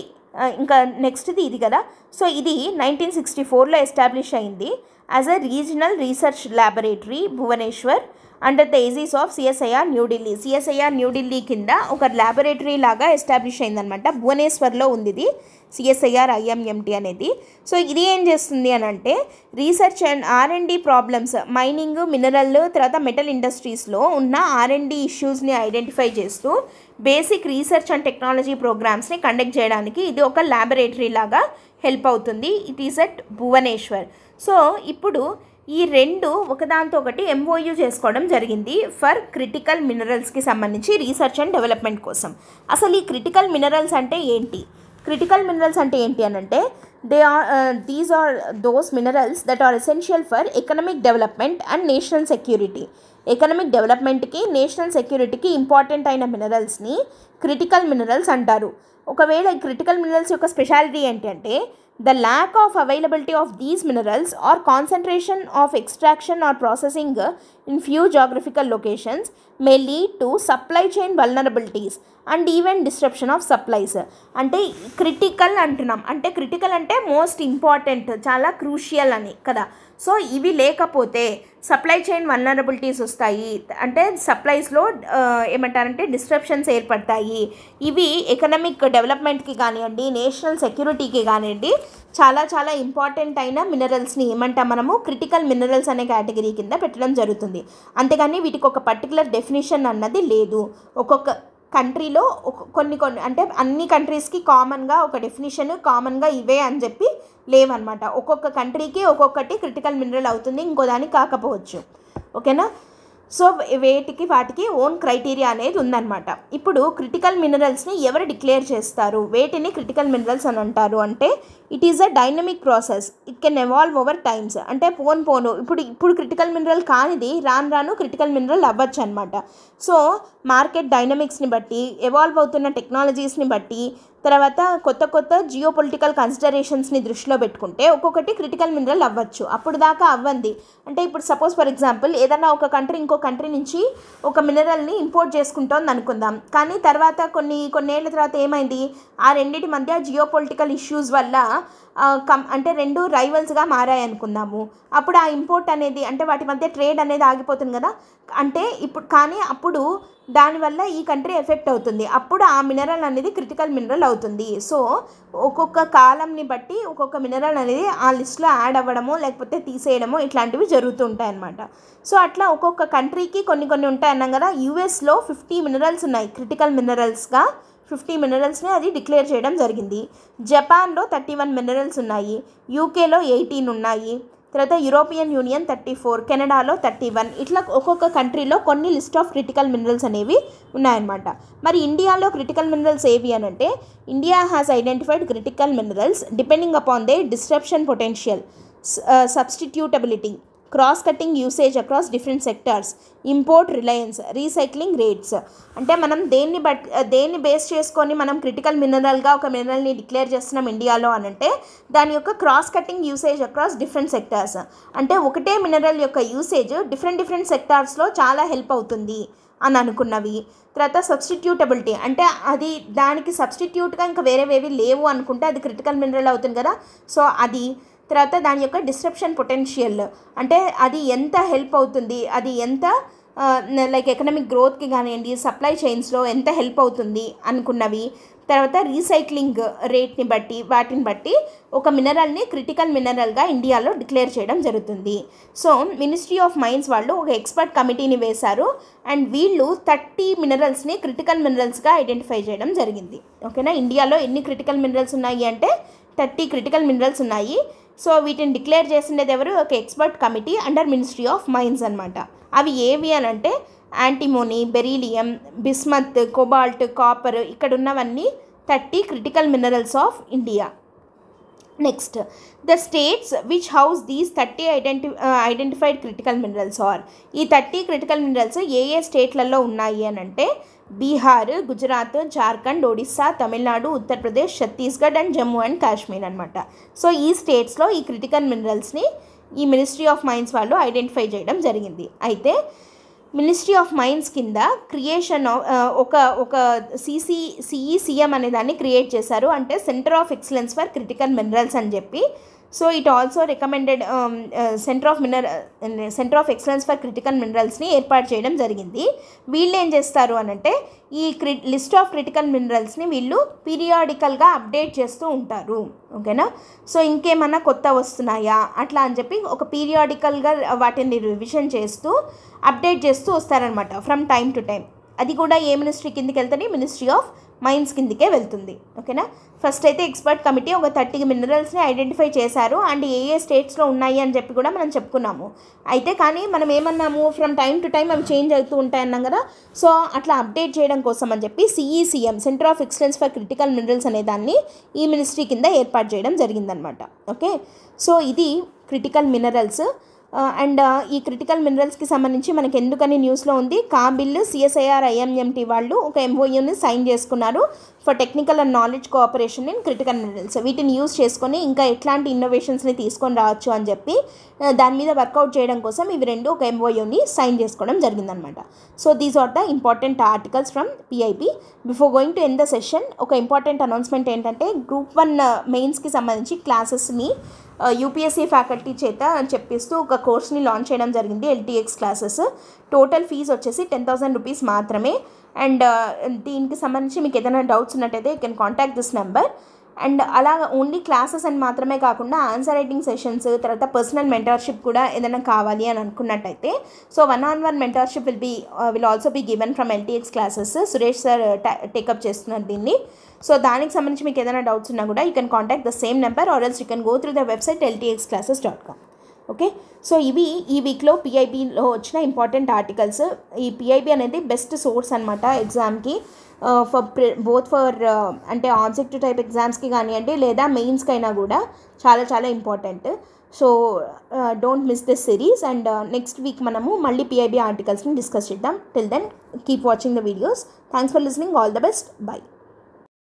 ఇంకా నెక్స్ట్ది ఇది కదా. సో ఇది 1964లో ఎస్టాబ్లిష్ అయింది as a regional research laboratory Bhubaneswar under the ages of CSIR New Delhi. CSIR New Delhi కింద ఒక ల్యాబొరేటరీ లాగా ఎస్టాబ్లిష్ అయిందనమాట. భువనేశ్వర్లో ఉంది ఇది CSIR IMMT అనేది. సో ఇది ఏం చేస్తుంది అని అంటే research and R&D problems, mining, mineral, తర్వాత మెటల్ ఇండస్ట్రీస్లో ఉన్న R&D ఇష్యూస్ని ఐడెంటిఫై చేస్తూ బేసిక్ రీసెర్చ్ అండ్ టెక్నాలజీ ప్రోగ్రామ్స్ని కండక్ట్ చేయడానికి ఇది ఒక ల్యాబొరేటరీ లాగా హెల్ప్ అవుతుంది. It is at Bhubaneswar. So ఇప్పుడు ఈ రెండు ఒకదాంతో ఒకటి MOU చేసుకోవడం జరిగింది ఫర్ క్రిటికల్ మినరల్స్కి సంబంధించి రీసెర్చ్ అండ్ డెవలప్మెంట్ కోసం. అసలు ఈ క్రిటికల్ మినరల్స్ అంటే ఏంటి, క్రిటికల్ మినరల్స్ అంటే ఏంటి అని అంటే these are those minerals that are essential for economic development and national security. Economic డెవలప్మెంట్కి, నేషనల్ సెక్యూరిటీకి ఇంపార్టెంట్ అయిన మినరల్స్ని క్రిటికల్ మినరల్స్ అంటారు. ఒకవేళ ఈ క్రిటికల్ మినరల్స్ యొక్క స్పెషాలిటీ ఏంటి అంటే the lack of availability of these minerals or concentration of extraction or processing in few geographical locations may lead to supply chain vulnerabilities and even disruption of supplies. అంటే critical అంటున్నాం, అంటే critical అంటే most important, చాలా crucial అని కదా. So ఇవి లేకపోతే supply chain vulnerabilities వస్తాయి, అంటే సప్లైస్లో ఏమంటారంటే డిస్ట్రప్షన్స్ ఏర్పడతాయి. ఇవి ఎకనామిక్ డెవలప్మెంట్కి కానివ్వండి, నేషనల్ సెక్యూరిటీకి కానివ్వండి చాలా చాలా ఇంపార్టెంట్ అయిన మినరల్స్ని ఏమంటాం మనము క్రిటికల్ మినరల్స్ అనే కేటగిరీ కింద పెట్టడం జరుగుతుంది. అంతేగాని వీటికి ఒక పర్టికులర్ డెఫినేషన్ అన్నది లేదు. ఒక్కొక్క కంట్రీలో కొన్ని అంటే అన్ని కంట్రీస్కి కామన్గా ఒక డెఫినేషన్ కామన్గా ఇవే అని చెప్పి లేవన్నమాట. ఒక్కొక్క కంట్రీకి ఒక్కొక్కటి క్రిటికల్ మినరల్ అవుతుంది, ఇంకో దానికి కాకపోవచ్చు. ఓకేనా? సో వాటికి ఓన్ క్రైటీరియా అనేది ఉందన్నమాట. ఇప్పుడు క్రిటికల్ మినరల్స్ని ఎవరు డిక్లేర్ చేస్తారు, వేటిని క్రిటికల్ మినరల్స్ అని అంటారు అంటే it is a dynamic process, it can evolve over times. అంటే పోను ఇప్పుడు క్రిటికల్ మినరల్ కానిది రాను క్రిటికల్ మినరల్ అవ్వచ్చు అనమాట. సో మార్కెట్ డైనమిక్స్ని బట్టి, ఎవాల్వ్ అవుతున్న టెక్నాలజీస్ని బట్టి, తర్వాత కొత్త జియో పొలిటికల్ కన్సిడరేషన్స్ని దృష్టిలో పెట్టుకుంటే ఒక్కొక్కటి క్రిటికల్ మినరల్ అవ్వచ్చు. అప్పుడు దాకా అవ్వంది అంటే ఇప్పుడు సపోజ్ ఫర్ ఎగ్జాంపుల్ ఏదైనా ఒక కంట్రీ ఇంకో కంట్రీ నుంచి ఒక మినరల్ని ఇంపోర్ట్ చేసుకుంటోంది అనుకుందాం. కానీ తర్వాత కొన్నేళ్ల తర్వాత ఏమైంది, ఆ రెండింటి మధ్య జియో పొలిటికల్ ఇష్యూస్ వల్ల అంటే రెండు రైవల్స్గా మారాయి అనుకుందాము. అప్పుడు ఆ ఇంపోర్ట్ అనేది అంటే వాటి మధ్య ట్రేడ్ అనేది ఆగిపోతుంది కదా. అంటే అప్పుడు దానివల్ల ఈ కంట్రీ ఎఫెక్ట్ అవుతుంది. అప్పుడు ఆ మినరల్ అనేది క్రిటికల్ మినరల్ అవుతుంది. సో ఒక్కొక్క కాలంని బట్టి ఒక్కొక్క మినరల్ అనేది ఆ లిస్ట్లో యాడ్ అవ్వడమో లేకపోతే తీసేయడమో ఇట్లాంటివి జరుగుతూ ఉంటాయన్నమాట. సో అట్లా ఒక్కొక్క కంట్రీకి కొన్ని ఉంటాయన్నాం కదా. యూఎస్లో 50 మినరల్స్ ఉన్నాయి, క్రిటికల్ మినరల్స్గా 50 మినరల్స్ని అది డిక్లేర్ చేయడం జరిగింది. జపాన్లో 31 మినరల్స్ ఉన్నాయి, యూకేలో 18 ఉన్నాయి, తర్వాత యూరోపియన్ యూనియన్ 34, కెనడాలో 31. ఇట్లా ఒక్కొక్క కంట్రీలో కొన్ని లిస్ట్ ఆఫ్ క్రిటికల్ మినరల్స్ అనేవి ఉన్నాయన్నమాట. మరి ఇండియాలో క్రిటికల్ మినరల్స్ ఏవి అని అంటే India has identified critical minerals depending upon the disruption potential, substitutability, cross cutting usage across different sectors, import reliance, recycling rates. అంటే మనం దేన్ని బేస్ చేసుకొని మనం క్రిటికల్ మినరల్గా ఒక మినరల్ని డిక్లేర్ చేస్తున్నాం ఇండియాలో అని అంటే దాని యొక్క cross cutting usage across different sectors. అంటే ఒకటే మినరల్ యొక్క యూసేజ్ డిఫరెంట్ సెక్టార్స్లో చాలా హెల్ప్ అవుతుంది అని అనుకున్నవి. తర్వాత సబ్స్టిట్యూటబిలిటీ అంటే అది దానికి సబ్స్టిట్యూట్గా ఇంకా వేరేవేవి లేవు అనుకుంటే అది క్రిటికల్ మినరల్ అవుతుంది కదా. సో అది తర్వాత దాని యొక్క డిస్ట్రప్షన్ పొటెన్షియల్ అంటే అది ఎంత హెల్ప్ అవుతుంది, అది ఎంత లైక్ ఎకనామిక్ గ్రోత్కి కానివ్వండి, సప్లై చైన్స్లో ఎంత హెల్ప్ అవుతుంది అనుకున్నవి. తర్వాత రీసైక్లింగ్ రేట్ని బట్టి వాటిని బట్టి ఒక మినరల్ని క్రిటికల్ మినరల్గా ఇండియాలో డిక్లేర్ చేయడం జరుగుతుంది. సో మినిస్ట్రీ ఆఫ్ మైన్స్ వాళ్ళు ఒక ఎక్స్పర్ట్ కమిటీని వేశారు అండ్ వీళ్ళు 30 మినరల్స్ని క్రిటికల్ మినరల్స్గా ఐడెంటిఫై చేయడం జరిగింది. ఓకేనా? ఇండియాలో ఎన్ని క్రిటికల్ మినరల్స్ ఉన్నాయి అంటే 30 క్రిటికల్ మినరల్స్ ఉన్నాయి. సో వీటిని డిక్లేర్ చేసిండేది ఎవరు, ఒక expert committee under ministry of mines అనమాట. అవి ఏవి అని అంటే antimony, beryllium, bismuth, cobalt, copper, ఇక్కడ ఉన్నవన్నీ 30 critical minerals of India. Next the states which house these 30 identified critical minerals are. ఈ 30 క్రిటికల్ మినరల్స్ ఏ స్టేట్లలో ఉన్నాయి అని అంటే బీహార్, గుజరాత్, జార్ఖండ్, ఒడిస్సా, తమిళనాడు, ఉత్తరప్రదేశ్, ఛత్తీస్గఢ్ అండ్ జమ్మూ అండ్ కాశ్మీర్ అనమాట. సో ఈ స్టేట్స్లో ఈ క్రిటికల్ మినరల్స్ని ఈ మినిస్ట్రీ ఆఫ్ మైన్స్ వాళ్ళు ఐడెంటిఫై చేయడం జరిగింది. అయితే మినిస్ట్రీ ఆఫ్ మైన్స్ కింద క్రియేషన్ ఒక సిఈసిఎం అనే దాన్ని క్రియేట్ చేశారు, అంటే centre of excellence for critical minerals అని చెప్పి. So it also recommended centre of excellence for critical మినరల్స్ని ఏర్పాటు చేయడం జరిగింది. వీళ్ళు ఏం చేస్తారు అనంటే ఈ లిస్ట్ ఆఫ్ క్రిటికల్ మినరల్స్ని వీళ్ళు పీరియాడికల్గా అప్డేట్ చేస్తూ ఉంటారు. ఓకేనా? సో ఇంకేమన్నా కొత్త వస్తున్నాయా అట్లా అని చెప్పి ఒక పీరియాడికల్గా వాటిని రివిజన్ చేస్తూ అప్డేట్ చేస్తూ వస్తారనమాట ఫ్రమ్ టైం టు టైం. అది కూడా ఏ మినిస్ట్రీ కిందకి వెళ్తుంది, మినిస్ట్రీ ఆఫ్ మైన్స్ కిందకే వెళ్తుంది. ఓకేనా? ఫస్ట్ అయితే ఎక్స్పర్ట్ కమిటీ ఒక 30 మినరల్స్ని ఐడెంటిఫై చేశారు అండ్ ఏ స్టేట్స్లో ఉన్నాయి అని చెప్పి కూడా మనం చెప్పుకున్నాము. అయితే కానీ మనం ఏమన్నాము, ఫ్రమ్ టైం టు టైం అవి చేంజ్ అవుతూ ఉంటాయన్నాం కదా. సో అట్లా అప్డేట్ చేయడం కోసం అని చెప్పి CECM, centre of excellence for critical minerals అనే దాన్ని ఈ మినిస్ట్రీ కింద ఏర్పాటు చేయడం జరిగిందనమాట. ఓకే, సో ఇది క్రిటికల్ మినరల్స్. అండ్ ఈ క్రిటికల్ మినరల్స్కి సంబంధించి మనకి ఎందుకని న్యూస్లో ఉంది, కాబిల్, సిఎస్ఐఆర్, ఐఎంఎంటీ వాళ్ళు ఒక ఎంఓయూని సైన్ చేసుకున్నారు for technical and knowledge cooperation in critical minerals. వీటిని యూజ్ చేసుకొని ఇంకా ఎట్లాంటి ఇన్నోవేషన్స్ని తీసుకొని రావచ్చు అని చెప్పి దాని మీద వర్కౌట్ చేయడం కోసం ఇవి రెండు ఒక MOUని సైన్ చేసుకోవడం జరిగిందనమాట. So these are the important articles from PIB. Before going to end the session ఒక ఇంపార్టెంట్ అనౌన్స్మెంట్ ఏంటంటే గ్రూప్ 1 మెయిన్స్కి సంబంధించి క్లాసెస్ని UPSC ఫ్యాకల్టీ చేత చెప్పిస్తూ ఒక కోర్స్ని లాంచ్ చేయడం జరిగింది, LTX క్లాసెస్. టోటల్ ఫీజు వచ్చేసి 10,000 రూపీస్ మాత్రమే. అండ్ దీనికి సంబంధించి మీకు ఏదైనా డౌట్స్ ఉన్నట్టయితే you can contact this number. And అలా ఓన్లీ క్లాసెస్ అని మాత్రమే కాకుండా ఆన్సర్ రైటింగ్ సెషన్స్, తర్వాత పర్సనల్ మెంటర్షిప్ కూడా ఏదైనా కావాలి అని అనుకున్నట్టయితే so 1-on-1 mentorship will also be given from LTX classes. Suresh sir take up చేస్తున్నారు దీన్ని. సో దానికి సంబంధించి మీకు ఏదైనా డౌట్స్ ఉన్నా కూడా you can contact the same number or else you can go through the website ltxclasses.com. Okay, so ఇవి ఈ వీక్లో PIBలో వచ్చిన ఇంపార్టెంట్ ఆర్టికల్స్. ఈ PIB అనేది బెస్ట్ సోర్స్ అనమాట ఎగ్జామ్కి, ఫర్ అంటే ఆబ్జెక్టివ్ టైప్ ఎగ్జామ్స్కి కానివ్వండి లేదా మెయిన్స్కైనా కూడా చాలా చాలా important. So don't miss this series. And next week మనము మళ్ళీ PIB ఆర్టికల్స్ని డిస్కస్ చేద్దాం. Till then keep watching the videos. Thanks for listening. All the best. By.